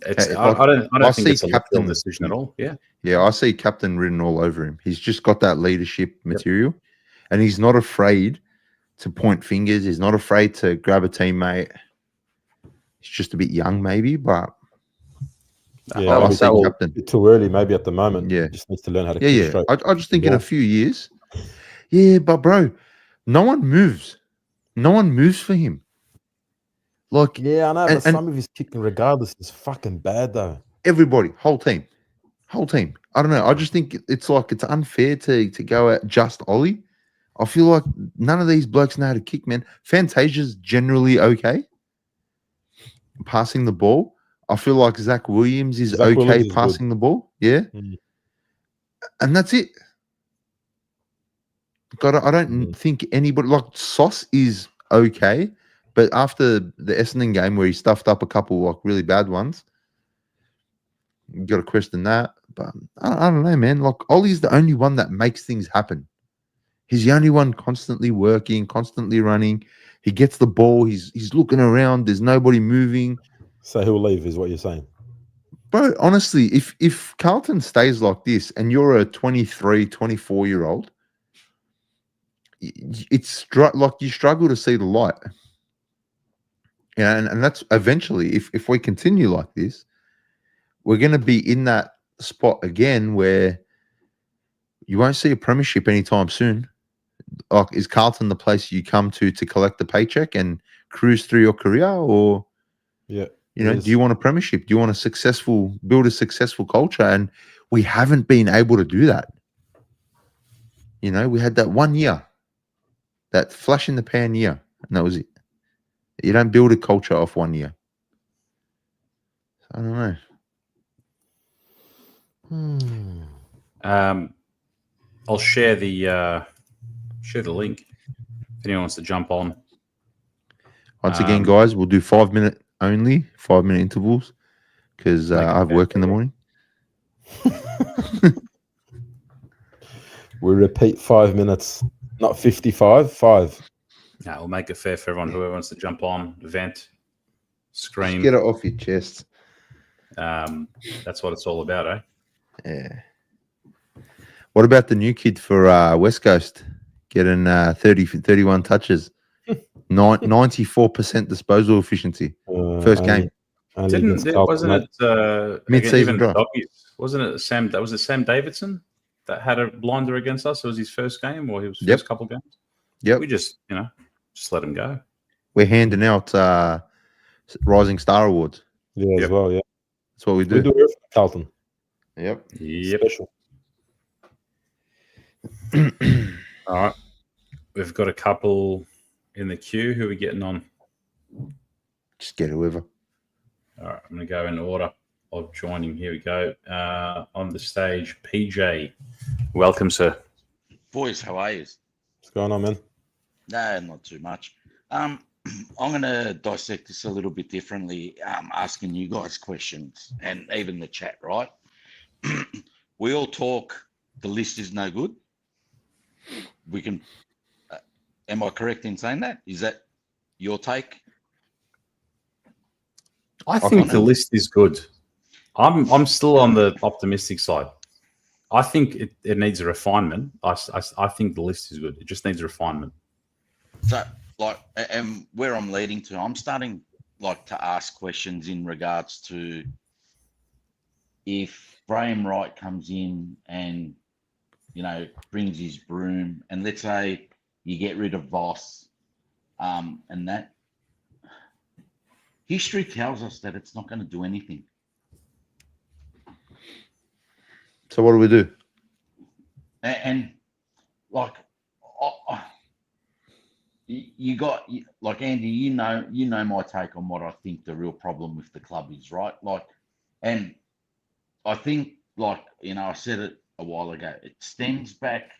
I don't think it's a captain decision at all. Yeah, I see captain written all over him. He's just got that leadership material, and he's not afraid to point fingers. He's not afraid to grab a teammate. He's just a bit young, maybe, but Yeah, I'll maybe say it's captain. a bit too early. Maybe at the moment, Yeah. he just needs to learn how to Yeah, kick yeah. straight. I just think in a ball. few years. Yeah, but bro, no one moves. No one moves for him. Like, Yeah, I know, and, but some of his kicking, regardless, is fucking bad though. everybody, whole team. I don't know. I just think it's like it's unfair to go at just Ollie. I feel like none of these blokes know how to kick, man. Fantasia's generally okay passing the ball. I feel like Zach Williams is Zach okay Williams is passing the ball. Yeah. Mm. And that's it. God, I don't think anybody like Sauce is okay, but after the Essendon game where he stuffed up a couple like really bad ones, you got to question that. But I don't know, man. Like Ollie's the only one that makes things happen. He's the only one constantly working, constantly running. He gets the ball. He's looking around. There's nobody moving. So he'll leave, is what you're saying. Bro, honestly, if Carlton stays like this and you're a 23, 24-year-old, it's like you struggle to see the light. Yeah, and that's eventually, if we continue like this, we're going to be in that spot again where you won't see a premiership anytime soon. Like, is Carlton the place you come to collect the paycheck and cruise through your career, or Yeah, do you want a premiership? Do you want build a successful culture? And we haven't been able to do that. We had that 1 year, that flash in the pan year, and that was it. You don't build a culture off 1 year. I don't know. I'll share the link if anyone wants to jump on. Once again, guys, we'll do 5-minute only, 5-minute intervals, because I have work in the morning. We repeat 5 minutes, not 55, 5. No, we'll make it fair for everyone. Whoever wants to jump on, vent, scream. Just get it off your chest. That's what it's all about, eh? Yeah. What about the new kid for West Coast getting 31 touches, 94% disposal efficiency, first game? Wasn't it mid-season even draft? Doggies? Wasn't it Sam? That was it. Sam Davidson that had a blinder against us. It was his first game, or his first couple games. Yep. We just let him go. We're handing out Rising Star Awards. Yeah, as well. Yeah, that's what we do. We do it for Carlton. Yep. Special. All right, we've got a couple in the queue. Who are we getting on? Just get whoever. All right, I'm going to go in order of joining. Here we go. On the stage, PJ. Welcome, sir. Boys, how are you? What's going on, man? No, not too much. I'm going to dissect this a little bit differently, asking you guys questions and even the chat, right? We all talk, the list is no good. We can, am I correct in saying that? Is that your take? I think the list is good. I'm still on the optimistic side. I think it needs a refinement. I think the list is good. It just needs a refinement. So, and where I'm leading to, I'm starting to ask questions in regards to if Graham Wright comes in and brings his broom, and let's say you get rid of Voss, and that history tells us that it's not going to do anything. So what do we do? And you got Andy, you know my take on what I think the real problem with the club is, right? And I think I said it a while ago. It stems back.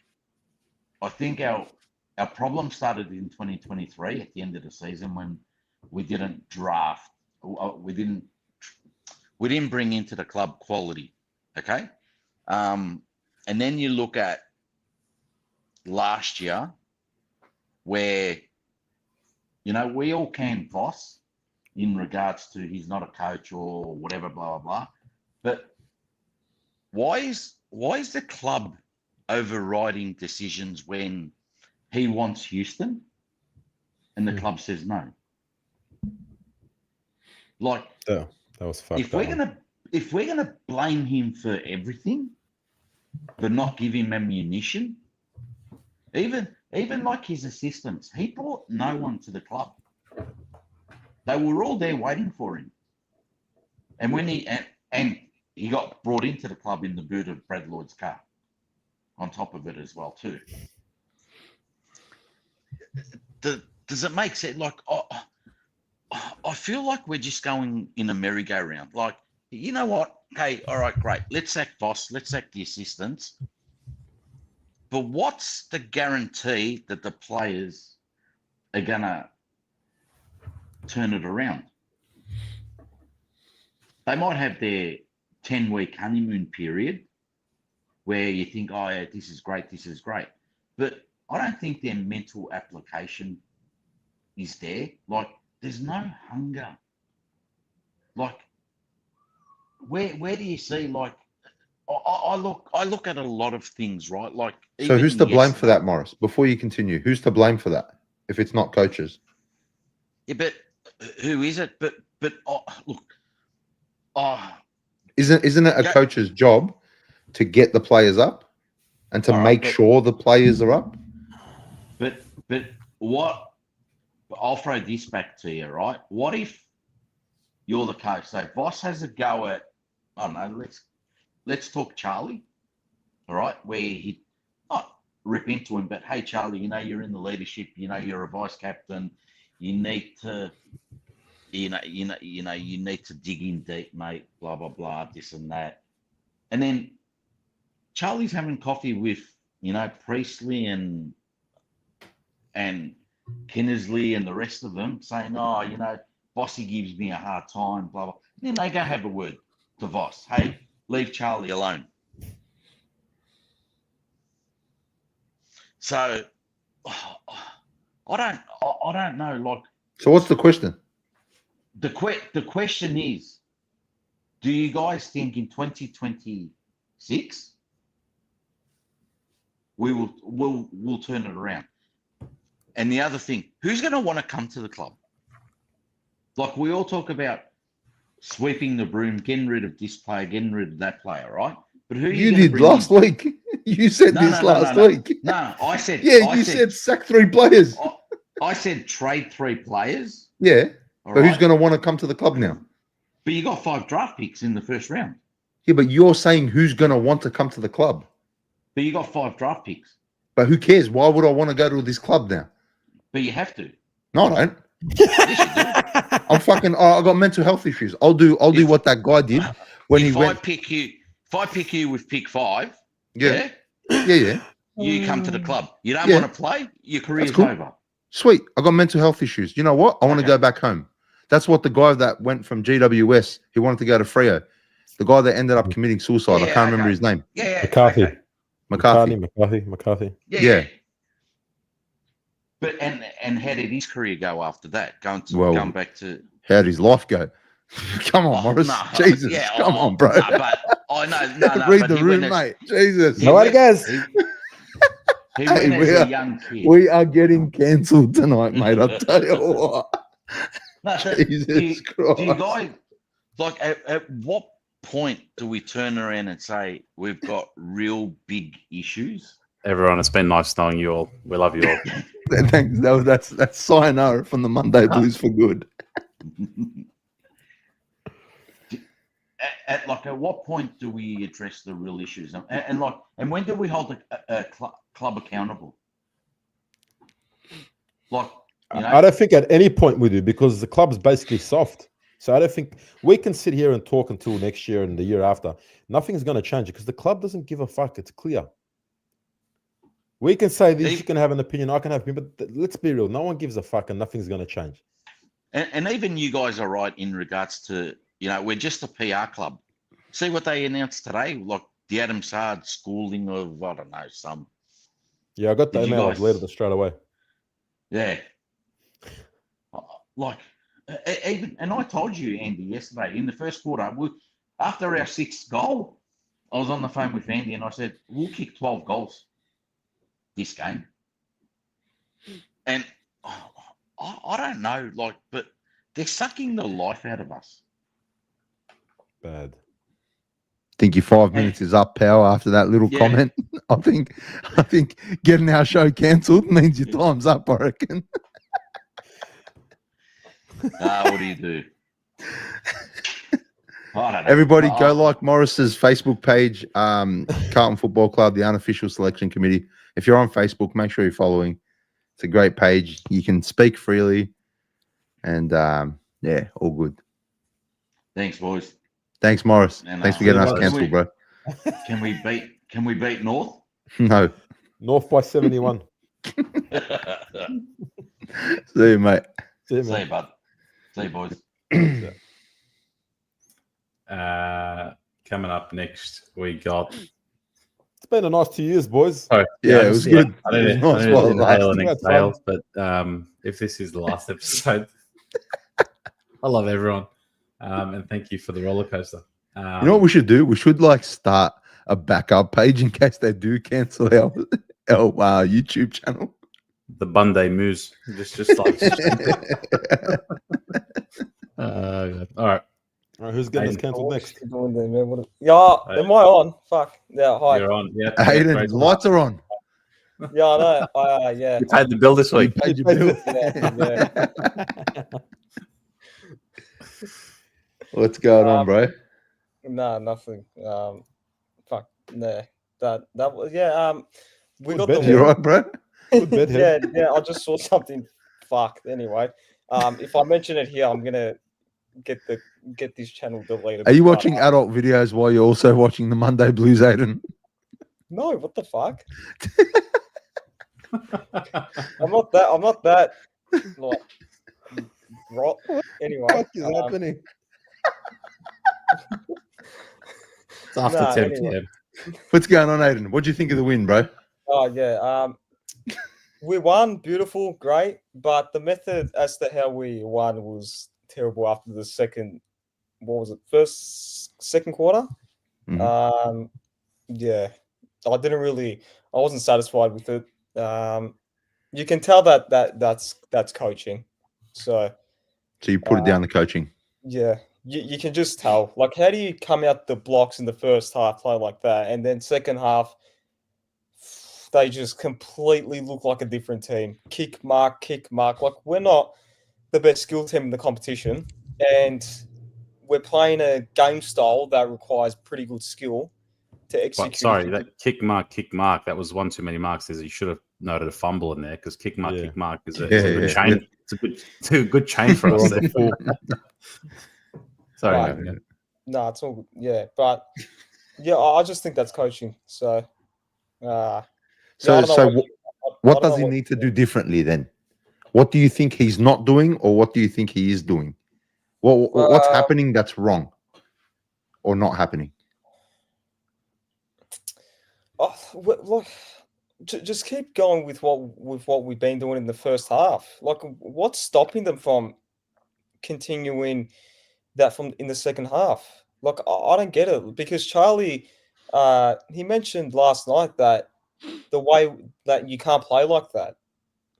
I think our problem started in 2023 at the end of the season when we didn't draft. We didn't bring into the club quality. Okay. And then you look at last year where, we all can Voss in regards to he's not a coach or whatever, blah, blah, blah. But why is the club overriding decisions when he wants Houston and the club says no. Like, Yeah, that was fucked. if we're gonna blame him for everything, but not give him ammunition, even like his assistants, he brought no one to the club. They were all there waiting for him. And when he got brought into the club in the boot of Brad Lloyd's car, on top of it as well too. Does it make sense? Like, I feel like we're just going in a merry-go-round. Like, you know what? Hey, all right, great. Let's sack boss. Let's sack the assistants. But what's the guarantee that the players are gonna turn it around? They might have their 10-week honeymoon period where you think, oh, yeah, this is great. But I don't think their mental application is there. Like, there's no hunger. Like, where do you see, like, I look at a lot of things, right? Like, So who's to blame for that, Morris? Before you continue, who's to blame for that if it's not coaches? Yeah, but who is it? But look, isn't it a coach's job to get the players up and to make sure the players are up? But what? I'll throw this back to you, right? What if you're the coach? So Voss has a go at, I don't know, let's talk Charlie, all right? Where he not rip into him, but hey, Charlie, you know you're in the leadership. You know you're a vice captain. You need to, you need to dig in deep, mate. Blah blah blah, this and that. And then Charlie's having coffee with, Priestley and Kinnersley and the rest of them, saying, oh, Bossy gives me a hard time, blah blah. And then they go have a word to Voss. Hey, leave Charlie alone. So I don't know. Like, so what's the question? The question is, do you guys think in 2026 we'll turn it around? And the other thing, who's going to want to come to the club? Like, we all talk about sweeping the broom, getting rid of this player, getting rid of that player, right? But who you did last week? You said last week. No, I said. Yeah, you said sack 3 players. I said trade 3 players. Yeah, but who's going to want to come to the club now? But you got 5 draft picks in the first round. Yeah, but you're saying who's going to want to come to the club? But you got 5 draft picks. But who cares? Why would I want to go to this club now? But you have to. No, I don't. I'm fucking. I got mental health issues. I'll do what that guy did when he went. If I pick you with pick 5, yeah. You come to the club. You don't want to play. Your career's over. Sweet. I got mental health issues. You know what? I want to go back home. That's what the guy that went from GWS. He wanted to go to Freo. The guy that ended up committing suicide. I can't remember his name. Yeah. McCarthy. Okay. McCarthy. Yeah. But and how did his career go after that? Going back to how did his life go? Come on, Morris. No, Jesus. Come on, bro. No, but I know. Read the room, mate. Jesus. No, what guys? He went as a young kid. We are getting cancelled tonight, mate. I'll tell you what. Jesus Christ. Do you guys, like, at what point do we turn around and say we've got real big issues? Everyone, it's been nice knowing you all. We love you all. Thanks. That's sayonara from the Monday Blues for good. At what point do we address the real issues? And when do we hold a club accountable? I don't think at any point we do, because the club's basically soft. So I don't think we can sit here and talk until next year and the year after. Nothing's going to change because the club doesn't give a fuck. It's clear. We can say this, you can have an opinion, I can have an opinion, but let's be real. No one gives a fuck and nothing's going to change. And even you guys are right in regards to, we're just a PR club. See what they announced today? Like the Adam Sard schooling of, I don't know, some. Yeah, I got the email. I've read it straight away. Yeah. Even, and I told you, Andy, yesterday, in the first quarter, after our 6th goal, I was on the phone with Andy and I said, we'll kick 12 goals this game. And I don't know, like, but they're sucking the life out of us. Bad. Think your 5 minutes is up, pal. After that little Yeah. comment, I think getting our show cancelled means your time's up. I reckon. What do you do? I don't know. Everybody, But go like Morris's Facebook page, Carlton Football Club, the unofficial selection committee. If you're on Facebook, make sure you're following. It's a great page. You can speak freely, and yeah, all good. Thanks, boys. Thanks, Morris. And, Thanks for getting us can cancelled, bro. Can we beat North? No, North by 71. see you, mate. See you, See man. you, bud. See you, boys. Coming up next, we got. It's been a nice 2 years, boys. Oh, Yeah, it was good. I don't It know was if nice it's while it inhale and lasted. exhale, but if this is the last episode, I love everyone, and thank you for the roller coaster. You know what we should do? We should like start a backup page in case they do cancel our YouTube channel. The Bunday Moose, just like. All right. All right, who's getting us Aiden. cancelled next? Doing there, man. Yeah, am I on? Fuck. Yeah, hi. You're on. Yeah. Aiden, great. lights are on. Yeah, I know. Yeah. You paid the bill this You week. paid your bill. Yeah. What's going on, bro? Nah, nothing. Fuck. Nah. That was we Good got bed the You all right, bro? Good bed yeah, head. I just saw something fucked anyway. If I mention it here, I'm gonna get this channel deleted. Are you But, watching adult videos while you're also watching the Monday Blues, Aiden? No, what the fuck? I'm not that like rot. Anyway. What is happening? It's after Nah, 10 anyway. p.m. What's going on, Aiden? What do you think of the win, bro? Oh yeah. We won, beautiful, great, but the method as to how we won was terrible after the second. What was it? Second quarter. Mhm. Yeah, I wasn't satisfied with it. You can tell that's coaching. So So you put it down to coaching. yeah, you can just tell. Like, how do you come out the blocks in the first half, play like that, and then second half, they just completely look like a different team. Kick mark. Like, we're not the best skill team in the competition, and we're playing a game style that requires pretty good skill to execute. But sorry, that kick mark, that was one too many marks. You should have noted a fumble in there because kick mark is a good chain. It's a good chain for us. There. Sorry, Right. mate, yeah. No, it's all good. Yeah, but yeah, I just think that's coaching. So, I don't know what I don't does know he need to do differently then? What do you think he's not doing, or what do you think he is doing? What's happening that's wrong or not happening? Look, just keep going with what we've been doing in the first half. Like, what's stopping them from continuing that from in the second half? Like, I don't get it, because Charlie, he mentioned last night that the way that you can't play like that.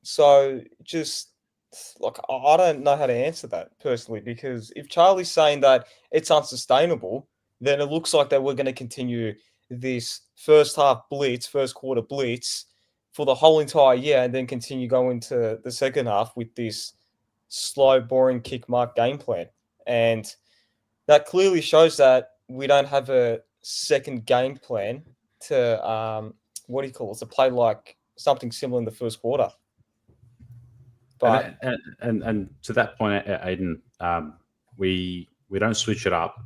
So just like, I don't know how to answer that personally, because if Charlie's saying that it's unsustainable, then it looks like that we're going to continue this first quarter blitz for the whole entire year, and then continue going to the second half with this slow, boring kick mark game plan. And that clearly shows that we don't have a second game plan to to play like something similar in the first quarter. But and to that point, Aiden, we don't switch it up,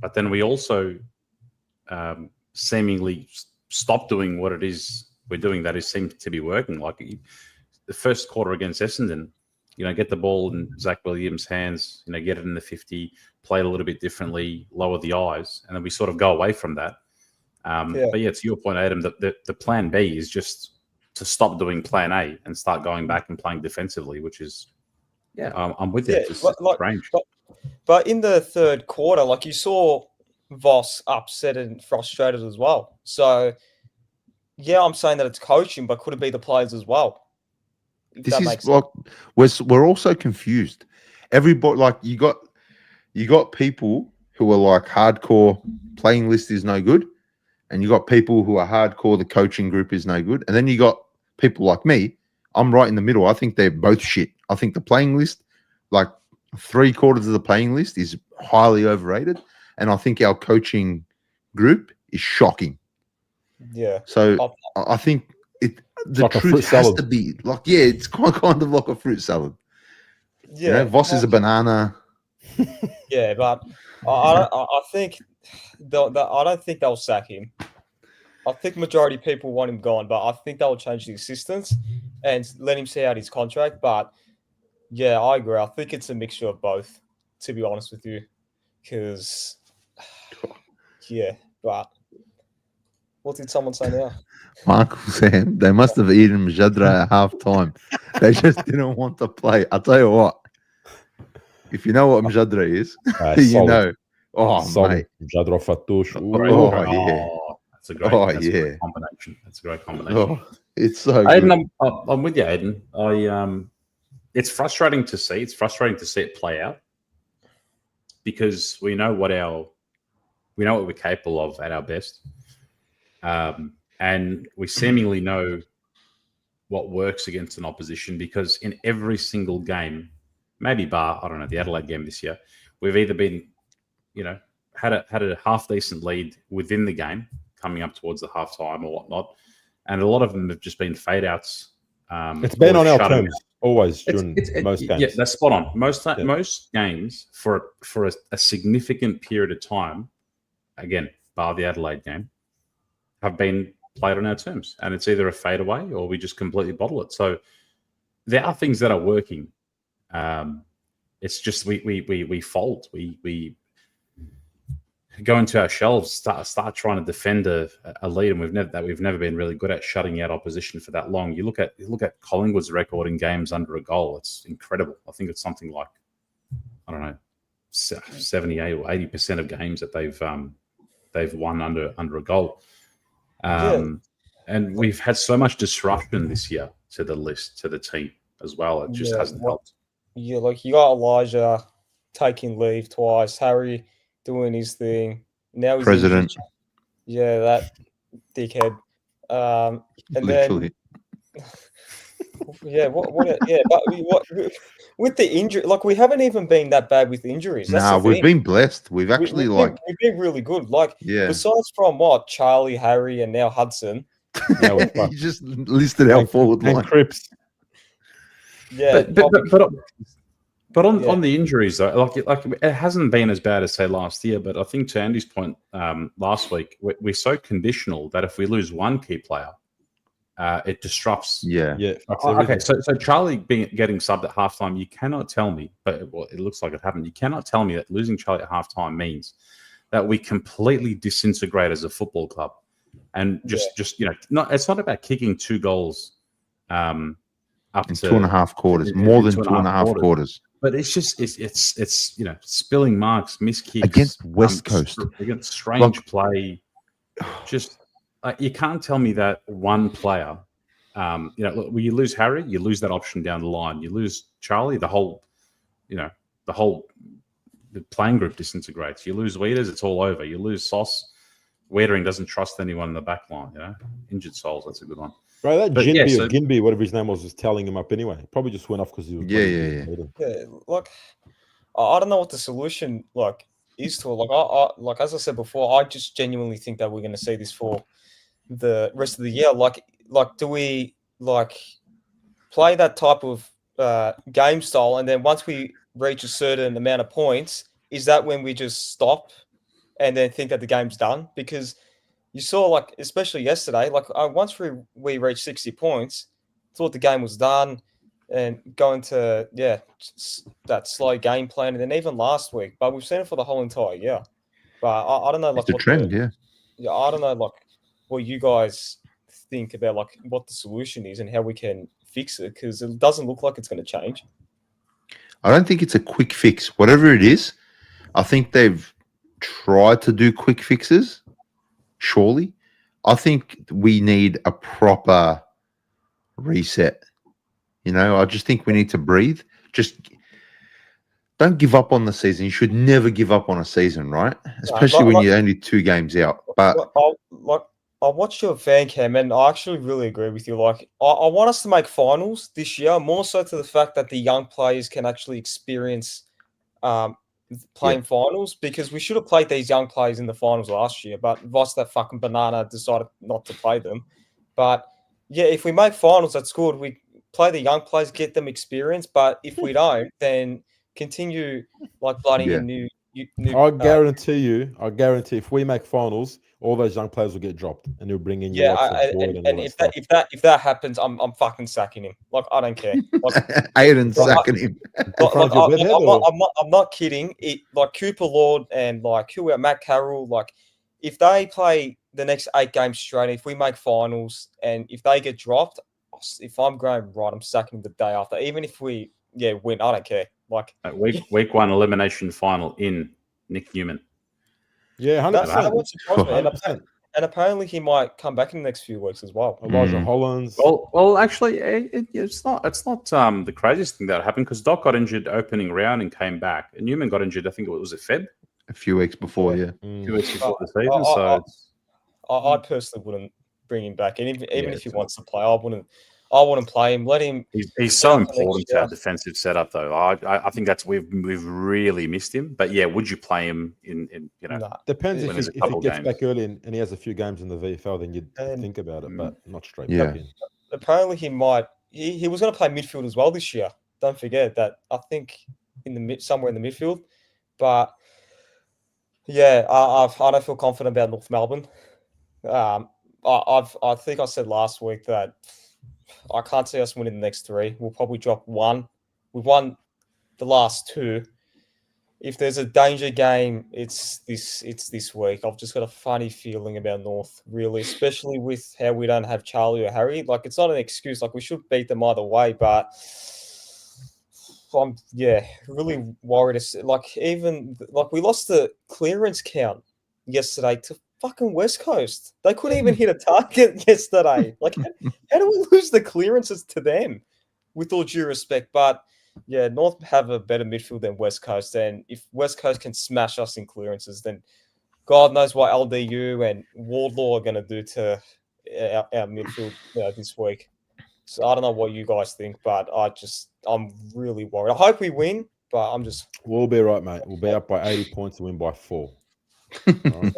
but then we also seemingly stop doing what it is we're doing that seems to be working. Like the first quarter against Essendon, get the ball in Zach Williams' hands, get it in the 50, play it a little bit differently, lower the eyes, and then we sort of go away from that. But yeah, to your point, Adam, the plan B is just to stop doing plan A and start going back and playing defensively, which is, I'm with you. Yeah, It's strange. But in the third quarter, like, you saw Voss upset and frustrated as well. So, yeah, I'm saying that it's coaching, but could it be the players as well? If This that is makes like we're also confused. Everybody, like you got people who are like hardcore playing list is no good, and you got people who are hardcore the coaching group is no good, and then you got people like me. I'm right in the middle. I think they're both shit. I think the playing list, like 3/4 of the playing list, is highly overrated, and I think our coaching group is shocking. Yeah. So I think the like a fruit truth has salad. to be like, yeah, it's kind of like a fruit salad. Yeah. Voss is a banana. Yeah, but I think I don't think they'll sack him. I think majority of people want him gone, but I think they'll change the assistants and let him see out his contract. But yeah, I agree. I think it's a mixture of both, to be honest with you. Because yeah, but what did someone say now? Michael Sam, they must have eaten Mjadra at half time. They just didn't want to play. I'll tell you what. If you know what Mjadra is, you Solid. know. Oh, Solid. mate. Jadro Fatouche. Great, Oh, great. yeah. That's a great. Oh, that's a yeah. great combination. That's a great combination. Oh, it's so Aiden, good. I'm with you, Aiden. It's frustrating to see. It's frustrating to see it play out because we know what we're capable of at our best, and we seemingly know what works against an opposition because in every single game, maybe bar I don't know the Adelaide game this year, we've either been, had a half decent lead within the game coming up towards the halftime or whatnot, and a lot of them have just been fade outs. It's been or on our shut 'em terms always during most games. Yeah, that's spot on. Most games for a significant period of time, again, bar the Adelaide game, have been played on our terms, and it's either a fade away or we just completely bottle it. So there are things that are working. It's just we fold. We go into our shelves, start trying to defend a lead, and we've never been really good at shutting out opposition for that long. You look at Collingwood's record in games under a goal; it's incredible. I think it's something like 78 or 80% of games that they've won under a goal. And we've had so much disruption this year to the list, to the team as well. It just hasn't helped. Yeah, like you got Elijah taking leave twice, Harry doing his thing. Now he's President. injured. Yeah, that dickhead. And Literally. then but with the injury, like we haven't even been that bad with injuries. That's the We've thing. been blessed. We've actually we've been really good. Like besides from Charlie, Harry, and now Hudson. You just listed our forward line. Cripps. Yeah, but on the injuries though, like it hasn't been as bad as say last year. But I think to Andy's point last week, we're so conditional that if we lose one key player, it disrupts. Yeah. Okay, so Charlie getting subbed at halftime, you cannot tell me, but it looks like it happened. You cannot tell me that losing Charlie at halftime means that we completely disintegrate as a football club, and just it's not about kicking 2 goals up in 2.5 quarters, more than 2.5 quarters. But it's just it's spilling marks, miss kicks against West Coast, against strange play. Just you can't tell me that one player. When you lose Harry, you lose that option down the line. You lose Charlie, the whole playing group disintegrates. You lose Wieders, it's all over. You lose Sauce, Wiedering doesn't trust anyone in the back line. Injured souls. That's a good one. Right, that Ginby or Ginby, whatever his name was telling him up anyway. Probably just went off because he was yeah. Like I don't know what the solution is to it. Like as I said before, I just genuinely think that we're going to see this for the rest of the year. Like do we play that type of game style, and then once we reach a certain amount of points, is that when we just stop and then think that the game's done? Because you saw, especially yesterday, once we reached 60 points, thought the game was done and going to, that slow game plan. And then even last week, but we've seen it for the whole entire year. But I don't know, it's a trend, Yeah, I don't know, what you guys think about, what the solution is and how we can fix it, because it doesn't look like it's going to change. I don't think it's a quick fix. Whatever it is, I think they've tried to do quick fixes. Surely, I think we need a proper reset. You know, I just think we need to breathe. Just don't give up on the season. You should never give up on a season, right? Especially when you're only 2 games out. But I watched your fan cam, and I actually really agree with you. Like, I want us to make finals this year, more so to the fact that the young players can actually experience playing finals, because we should have played these young players in the finals last year, but Voss, that fucking banana, decided not to play them. But yeah, if we make finals, that's good. We play the young players, get them experience. But if we don't, then continue like blooding in new. I guarantee if we make finals, all those young players will get dropped, and you'll bring in your and if that happens, I'm fucking sacking him. Like, I don't care. Like, Aiden sacking him. I'm not kidding. Like Cooper Lord and like Matt Carroll. Like, if they play the next 8 games straight, if we make finals, and if they get dropped, if I'm going right, I'm sacking the day after. Even if we win, I don't care. Like week 1 elimination final in Nick Newman. Yeah, 100%. That would surprise me. And apparently he might come back in the next few weeks as well. Elijah Hollins. Well, actually, it's not the craziest thing that happened, because Doc got injured opening round and came back, and Newman got injured. I think it was Feb. A few weeks before, a few weeks before the season. I personally wouldn't bring him back, and even if he wants to play, I wouldn't play him. Let him. He's so important to our defensive setup, though. I think that's we've really missed him. But yeah, would you play him in Depends if he gets back early and he has a few games in the VFL, then you'd think about it, but not straight back in. Apparently, he might. He was going to play midfield as well this year. Don't forget that. I think somewhere in the midfield, but yeah, I don't feel confident about North Melbourne. I think I said last week that I can't see us winning the next 3. We'll probably drop 1. We've won the last 2. If there's a danger game, it's this week. I've just got a funny feeling about North, really, especially with how we don't have Charlie or Harry. Like, it's not an excuse. Like, we should beat them either way, but I'm really worried. We lost the clearance count yesterday to fucking West Coast. They couldn't even hit a target yesterday. Like, how do we lose the clearances to them? With all due respect, but yeah, North have a better midfield than West Coast, and if West Coast can smash us in clearances, then God knows what LDU and Wardlaw are going to do to our midfield this week. So I don't know what you guys think, but I'm really worried. I hope we win, but I'm just. We'll be right, mate. We'll be up by 80 points and win by 4. Right.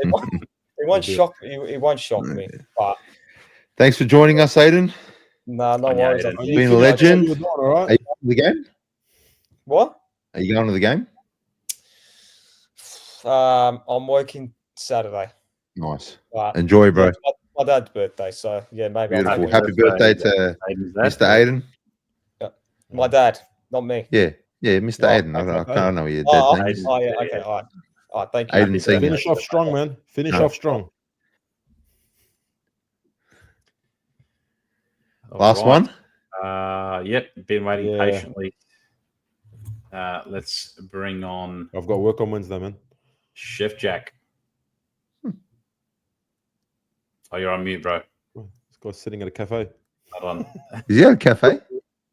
It won't shock. It won't shock me. But thanks for joining us, Aiden. No worries. You've been a legend. All right. Are you going to the game? What? Are you going to the game? I'm working Saturday. Nice. Enjoy, bro. It's my dad's birthday, so yeah, maybe. Beautiful. Happy birthday to Mr. Aiden. My dad, not me. Yeah, Mr. Aiden. I can't know your dad's name. Okay, all right. Thank you. Aiden, finish off strong, man. Finish off strong. Last one. Yep. Been waiting patiently. Let's bring on. I've got work on Wednesday, man. Chef Jack. Oh, you're on mute, bro. This guy's sitting at a cafe. Hold on. Is he at a cafe?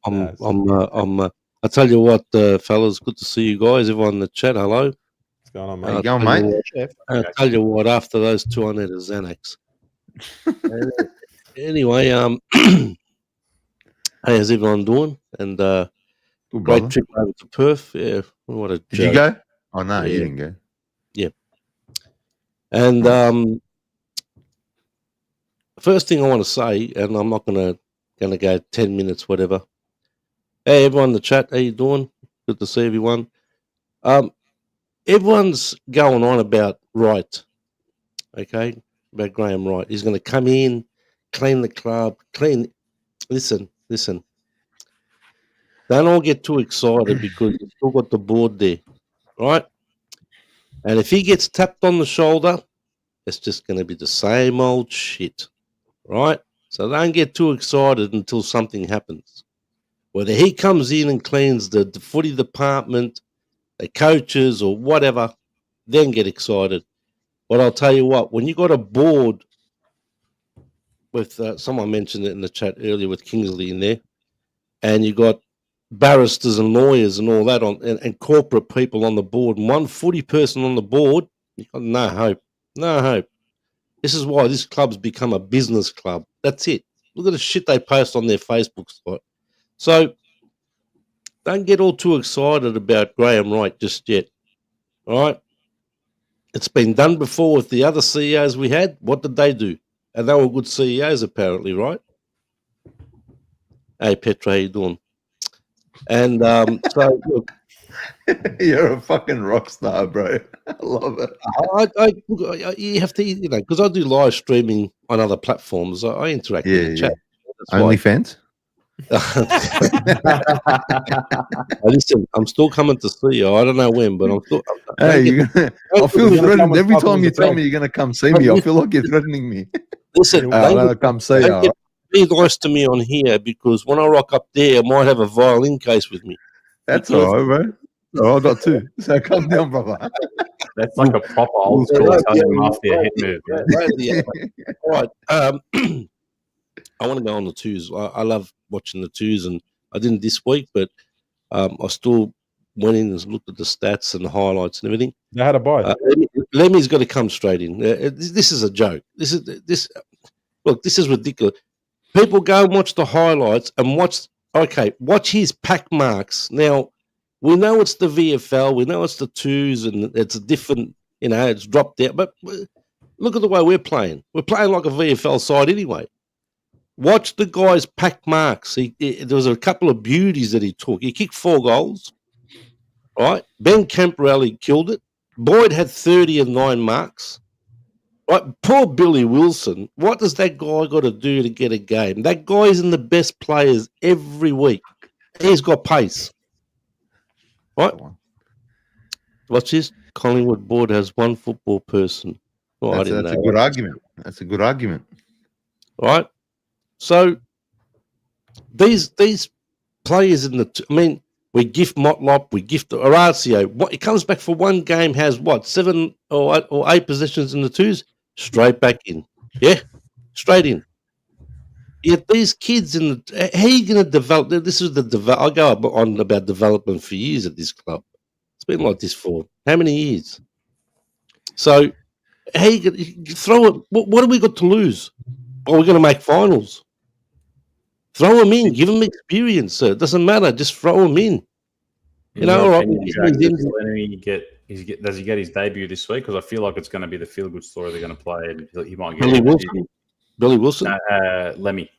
I tell you what, fellas, good to see you guys. Everyone in the chat, hello. What's going on, How mate? you going, mate? I tell you what, after those 2 I need a Xanax. Anyway, hey, how's everyone doing? And great trip over to Perth. Yeah, what a Did you go? Oh no, you didn't go. Yeah. And first thing I want to say, and I'm not gonna go 10 minutes, whatever. Hey, everyone in the chat, how you doing? Good to see everyone. Everyone's going on about Wright, okay? About Graham Wright. He's going to come in, clean the club, clean. Listen. Don't all get too excited because you've still got the board there, right? And if he gets tapped on the shoulder, it's just going to be the same old shit, right? So don't get too excited until something happens. Whether he comes in and cleans the footy department, the coaches or whatever, then get excited. But I'll tell you what, when you got a board with, someone mentioned it in the chat earlier with Kingsley in there, and you got barristers and lawyers and all that on, and corporate people on the board, and one footy person on the board, you've got no hope. No hope. This is why this club's become a business club. That's it. Look at the shit they post on their Facebook site. So don't get all too excited about Graham Wright just yet. All right? It's been done before with the other CEOs we had. What did they do? And they were good CEOs apparently, right? Hey, Petra, how you doing? And so, look, You're a fucking rock star, bro. I love it. you have to, you know, because I do live streaming on other platforms. I interact Yeah, in the chat. OnlyFans? Listen, I'm still coming to see you. I don't know when, but I'm still. Hey, I feel You're gonna come threatened and every fuck time with you the tell bank. me you're going to come see me. I feel like you're threatening me. Listen, I'm going to come see don't you. be nice to me on here, because when I rock up there, I might have a violin case with me. That's because- all right, bro. Oh, I got two. So calm down, brother. That's like a proper old Yeah, school right, Italian yeah, mafia right, hit move. Yeah. right, yeah. All right. I want to go on the twos. I love watching the twos, and I didn't this week, but I still went in and looked at the stats and the highlights and everything. They had a buy. Lemmy's got to come straight in. This is a joke. Look, this is ridiculous. People go and watch the highlights and watch his pack marks. Now, we know it's the VFL, we know it's the twos, and it's a different, you know, it's dropped out. But look at the way we're playing. We're playing like a VFL side anyway. Watch the guy's pack marks. There was a couple of beauties that he took. He kicked 4 goals, right? Ben Camporelli killed it. Boyd had 30 and 9 marks. Right, poor Billy Wilson. What does that guy got to do to get a game? That guy's in the best players every week. He's got pace. Right? Watch this. Collingwood board has 1 football person. Oh, I That's didn't a know. good argument. That's a good argument. Right? So these players in the I mean, we gift Motlop, we gift Horacio. What it comes back for one game, has what, 7 or 8 possessions in the twos? Straight back in. Yeah, straight in. Yet these kids in the, how are you going to develop? This is I go on about development for years at this club. It's been like this for how many years? So how you going to throw it? What have we got to lose? Oh, we're going to make finals. Throw them in, give them experience. It doesn't matter. Just throw them in. You know, all right. Does he get his debut this week? Because I feel like it's going to be the feel good story they're going to play, and he might get Billy Wilson. Lemmy.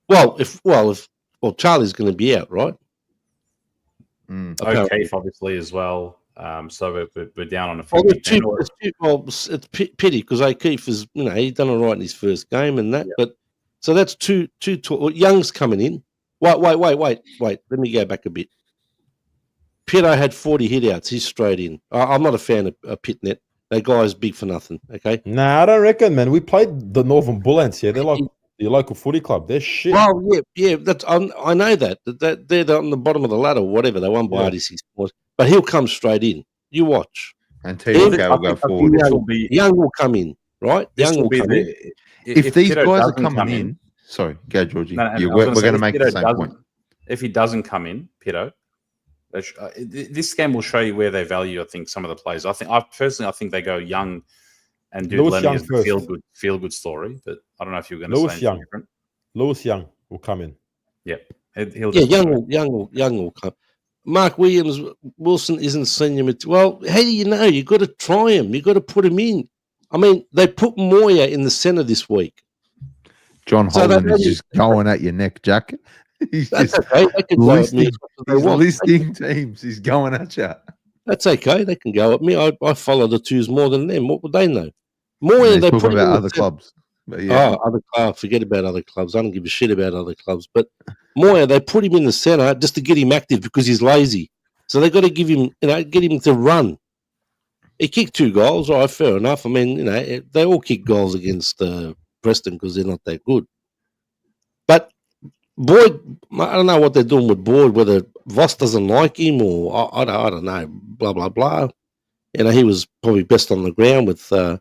Well, if Charlie's going to be out, right? O'Keefe obviously as well. So we're down on a few. It's pity because O'Keefe is, you know, he done all right in his first game and that, but so that's two. Young's coming in. Wait. Let me go back a bit. Pitto had 40 hitouts. He's straight in. I'm not a fan of Pitnet. That guy's big for nothing. Okay. Nah, I don't reckon, man. We played the Northern Bull Ants here. They're like your local footy club. They're shit. Well, yeah. That's I know that they're on the bottom of the ladder or whatever. They won by 86 points, but he'll come straight in. You watch. And TDK will go forward. Young will come in, right? Young will come in. If these guys are coming in, sorry, go Georgie. We're going to make the same point. If he doesn't come in, Pitto, this game will show you where they value, I think, some of the players. I think they go Young and do Lemmy as a feel good story. But I don't know if you're going to say anything different. Lewis Young will come in. Yeah, Young will come. Mark Wilson isn't senior material. Well, how do you know? You got to try him. You got to put him in. I mean, they put Moya in the centre this week. John Holden is just going at your neck, Jack. He's just listing teams. He's going at you. That's okay. They can go at me. I follow the twos more than them. What would they know? Moya, they put about other clubs. But yeah. Other clubs. Forget about other clubs. I don't give a shit about other clubs. But Moya, they put him in the centre just to get him active because he's lazy. So they got to give him, get him to run. He kicked 2 goals. All right, fair enough. I mean, they all kick goals against Preston because they're not that good. But Boyd, I don't know what they're doing with Boyd. Whether Voss doesn't like him or I don't know. Blah blah blah. He was probably best on the ground with Ben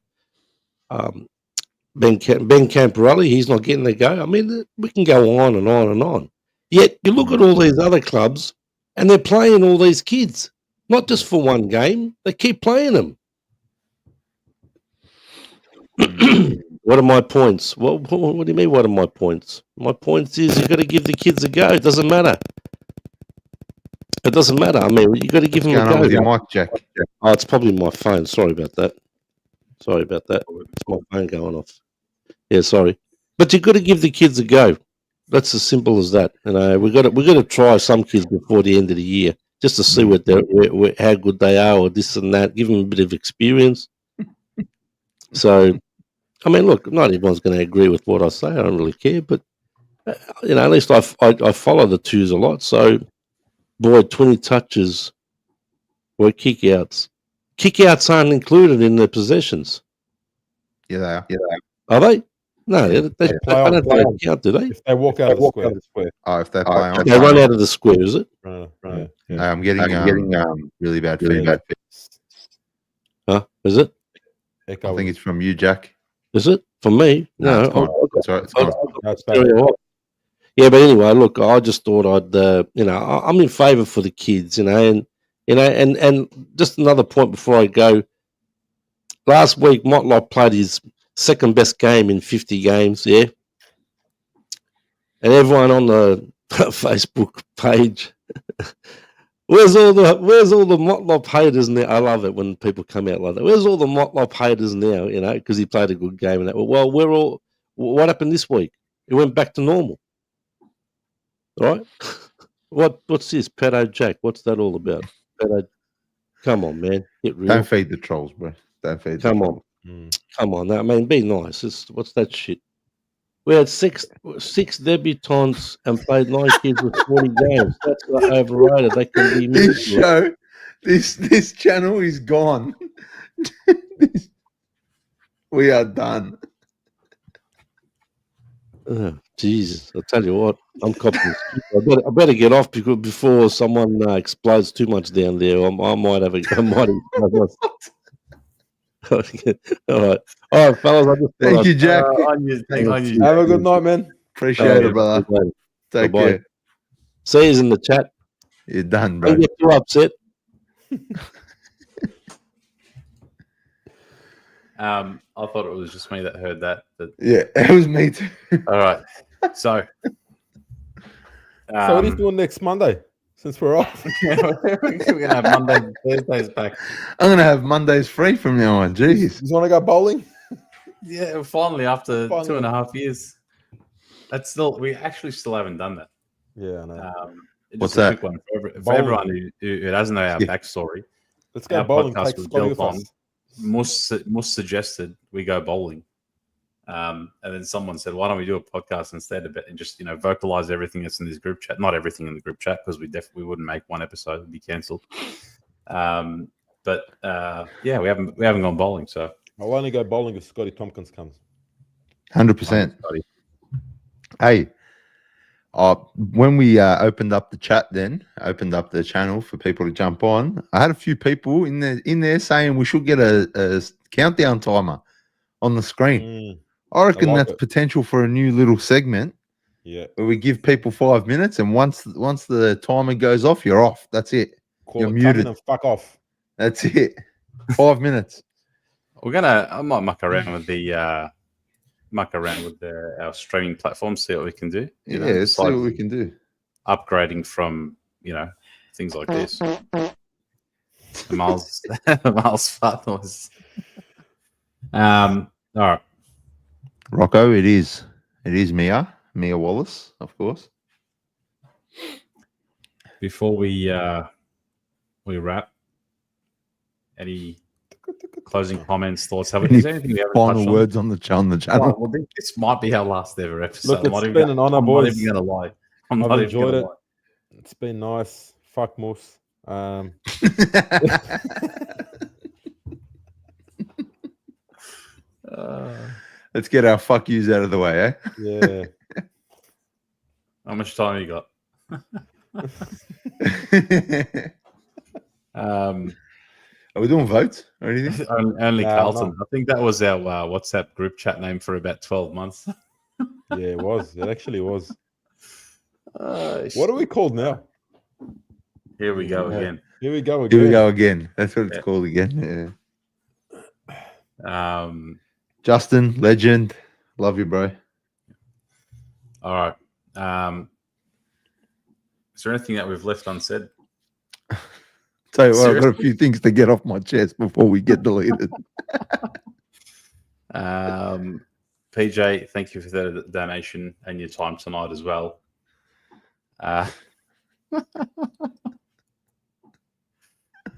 Camporelli. He's not getting the go. I mean, we can go on and on and on. Yet you look at all these other clubs and they're playing all these kids, not just for one game. They keep playing them. What are my points? What do you mean, what are my points? My points is you've got to give the kids a go. It doesn't matter. It doesn't matter. I mean, you've got to give them a Going on go. with your mic, Jack. Oh, it's probably my phone. Sorry about that. It's my phone going off. Yeah, sorry. But you've got to give the kids a go. That's as simple as that. You know, we've got to try some kids before the end of the year just to see what how good they are, or this and that. Give them a bit of experience. So, I mean, look, not everyone's going to agree with what I say. I don't really care, but you know, at least I follow the twos a lot. So, boy, 20 touches were kickouts. Kickouts aren't included in the possessions. Yeah, they are. Yeah, Are they? No, Yeah. they don't count, do they? If they walk out of the square. Oh, if they play on. They run out of the square, is it? Right. I'm getting really bad feedback. Huh? Is it? I think it's from you, Jack. Is it? For me? No, No. it's not. It's not. No, it's bad. Yeah, but anyway, look, I just thought I'd, you know, I'm in favour for the kids, you know, and just another point before I go. Last week, Motlop played his second best game in 50 games, yeah, and everyone on the Facebook page, where's all the Motlop haters now? I love it when people come out like that. Where's all the Motlop haters now? You know, because he played a good game and that. Well, we're all. What happened this week? It went back to normal. Right? What's this? Pedo Jack. What's that all about? Pedo, come on, man. Get real. Don't feed the trolls, bro. Don't feed. Come on. Come on. I mean, be nice. What's that shit? We had six debutantes and played 9 kids with 40 games. That's overrated. They can be This show, this channel is gone. We are done. Oh, Jesus, I tell you what, I'm copying. I better get off before someone explodes too much down there. I might have explode. All right, fellas. Thank you, Jack. Have a good night, man. Appreciate it, brother. Take Bye-bye. care. See you in the chat. You're done, bro. Don't get too upset. I thought it was just me that heard that. But Yeah, it was me too. all right. So, So what are you doing next Monday? Since we're off. we're gonna have Mondays and Thursdays back. I'm gonna have Mondays free from now on. Jeez. You want to go bowling? Yeah, finally after Finally. 2.5 years. We actually still haven't done that. Yeah, I know. Just What's a that? quick one for Bowling. everyone who doesn't know our Yeah. backstory. Let's go Our bowling. podcast Take was Scotty built with on us. Mus suggested we go bowling, and then someone said, "Why don't we do a podcast instead of it and just vocalize everything that's in this group chat? Not everything in the group chat because we definitely wouldn't make one episode; it'd be cancelled." But yeah, we haven't gone bowling, so I'll only go bowling if Scotty Tompkins comes. 100%. Scotty. Hey, when we opened up the channel for people to jump on, I had a few people in there saying we should get a countdown timer on the screen. I reckon like that's it. potential for a new little segment Yeah. where we give people 5 minutes, and once the timer goes off, you're off. That's it. Call You're it muted muted. and fuck off. That's it. 5 minutes. I might muck around with our streaming platform, see what we can do. Yeah, let's see what we besides can do. upgrading from things like this. Miles fart noise. All right. Rocco, it is Mia Wallace, of course. Before we wrap, any closing comments, thoughts? Is there anything we haven't Final touched on? words on the channel. Well, this might be our last ever episode. Look, it's been an honor, I'm boys. not even gonna lie. I'm I've not even enjoyed gonna it. lie. It's been nice. Fuck Moose. Let's get our fuck yous out of the way, eh? Yeah. How much time you got? Are we doing votes or anything? Only Nah, Carlton. I think that was our WhatsApp group chat name for about 12 months. Yeah, it was. It actually was. What are we called now? Here we go again. Here we go Here again. we go again. That's what it's Yeah. called again. Yeah. Justin, Justin, legend. Love you, bro. all right. Is there anything that we've left unsaid? Tell you what, I've got a Seriously? few things to get off my chest before we get deleted. PJ, thank you for the donation and your time tonight as well.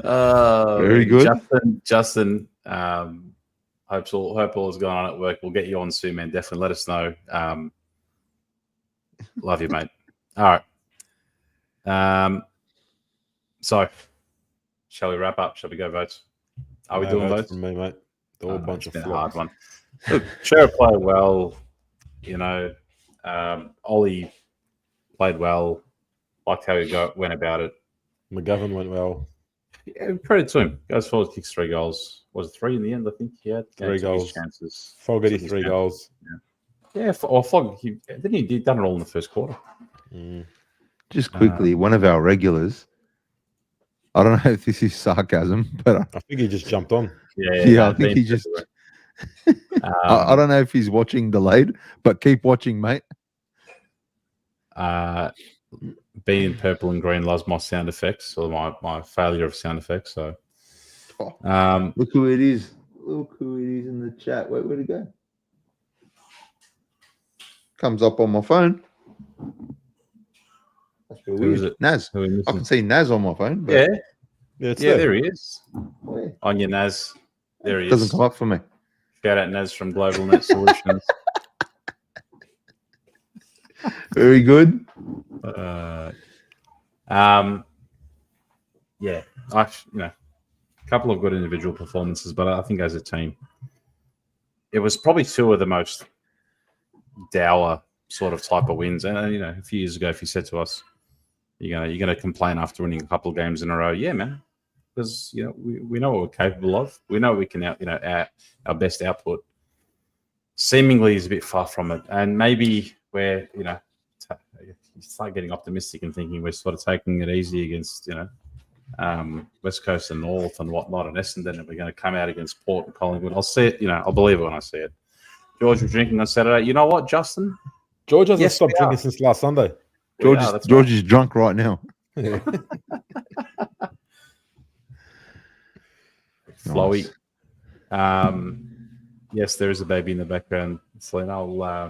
Very good. Justin. Hope all is going on at work. We'll get you on soon, man. Definitely let us know. Love you, mate. All right. So, shall we wrap up? Shall we go votes? Are we No doing votes votes? from me, mate? They're all a bunch of It's been a hard flops. one. Look, Shera played well. Ollie played well. Liked how he went about it. McGovern went well. Yeah, credit to him. Goes forward, kicks 3 goals. Was it 3 in the end? I think he had 3 took his goals. chances. Fogarty, Took his 3 chances. goals. Yeah, or Fog. He done it all in the first quarter. Mm. Just quickly, one of our regulars. I don't know if this is sarcasm, but I think he just jumped on. yeah, I think he just. I don't know if he's watching delayed, but keep watching, mate. Being in purple and green loves my sound effects or my failure of sound effects. So, Look who it is. Look who it is in the chat. Where'd it go? Comes up on my phone. That's really who is weird. it? Naz. Who are we I missing? can see Naz on my phone, but Yeah, It's yeah, there he is. where? On your Naz. There he Doesn't is. come up for me. Shout out Naz from Globalnet Solutions. Very good. Yeah, a couple of good individual performances, but I think as a team, it was probably 2 of the most dour sort of type of wins. And a few years ago, if you said to us, you're gonna complain after winning a couple of games in a row, yeah, man, because we know what we're capable of. We know we can our best output. Seemingly is a bit far from it, and maybe we're you start getting optimistic and thinking we're sort of taking it easy against West Coast and North and whatnot and Essendon, and we're going to come out against Port and Collingwood. I'll see it, I'll believe it when I see it. George was drinking on Saturday. You know what, Justin? George hasn't Yes, stopped we drinking are. since last Sunday. George is drunk right now. Yeah. Flowy. Yes, there is a baby in the background, Selena.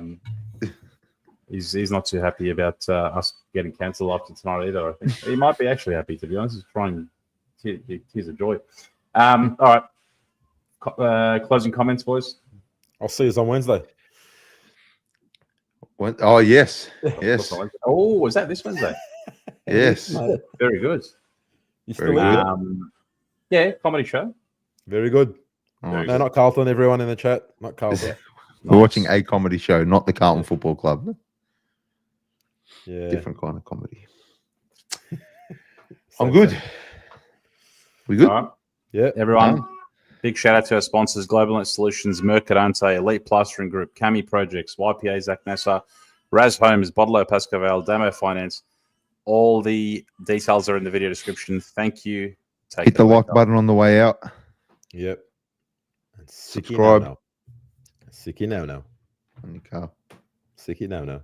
He's not too happy about us getting cancelled after tonight either. I think he might be actually happy, to be honest. He's crying tears of joy. All right. Closing comments, boys. I'll see you on Wednesday. What? Oh, yes. Yes. Oh, was that this Wednesday? Yes. Very good. You Very still good. in? Yeah, comedy show. Very good. Oh, Very No, not Carlton. Everyone in the chat. Not Carlton. we're watching a comedy show, not the Carlton Football Club. Yeah. Different kind of comedy. I'm good. We good? All right. Yeah. Everyone, big shout out to our sponsors, Globalnet Solutions, Mercadante, Elite Plastering Group, Cami Projects, YPA Zak Nasser, Raz Homes, Bodlo Pascoval, Damo Finance. All the details are in the video description. Thank you. Hit the like button on the way out. Yep. And Subscribe. Sicky now. On your car. Sicky now.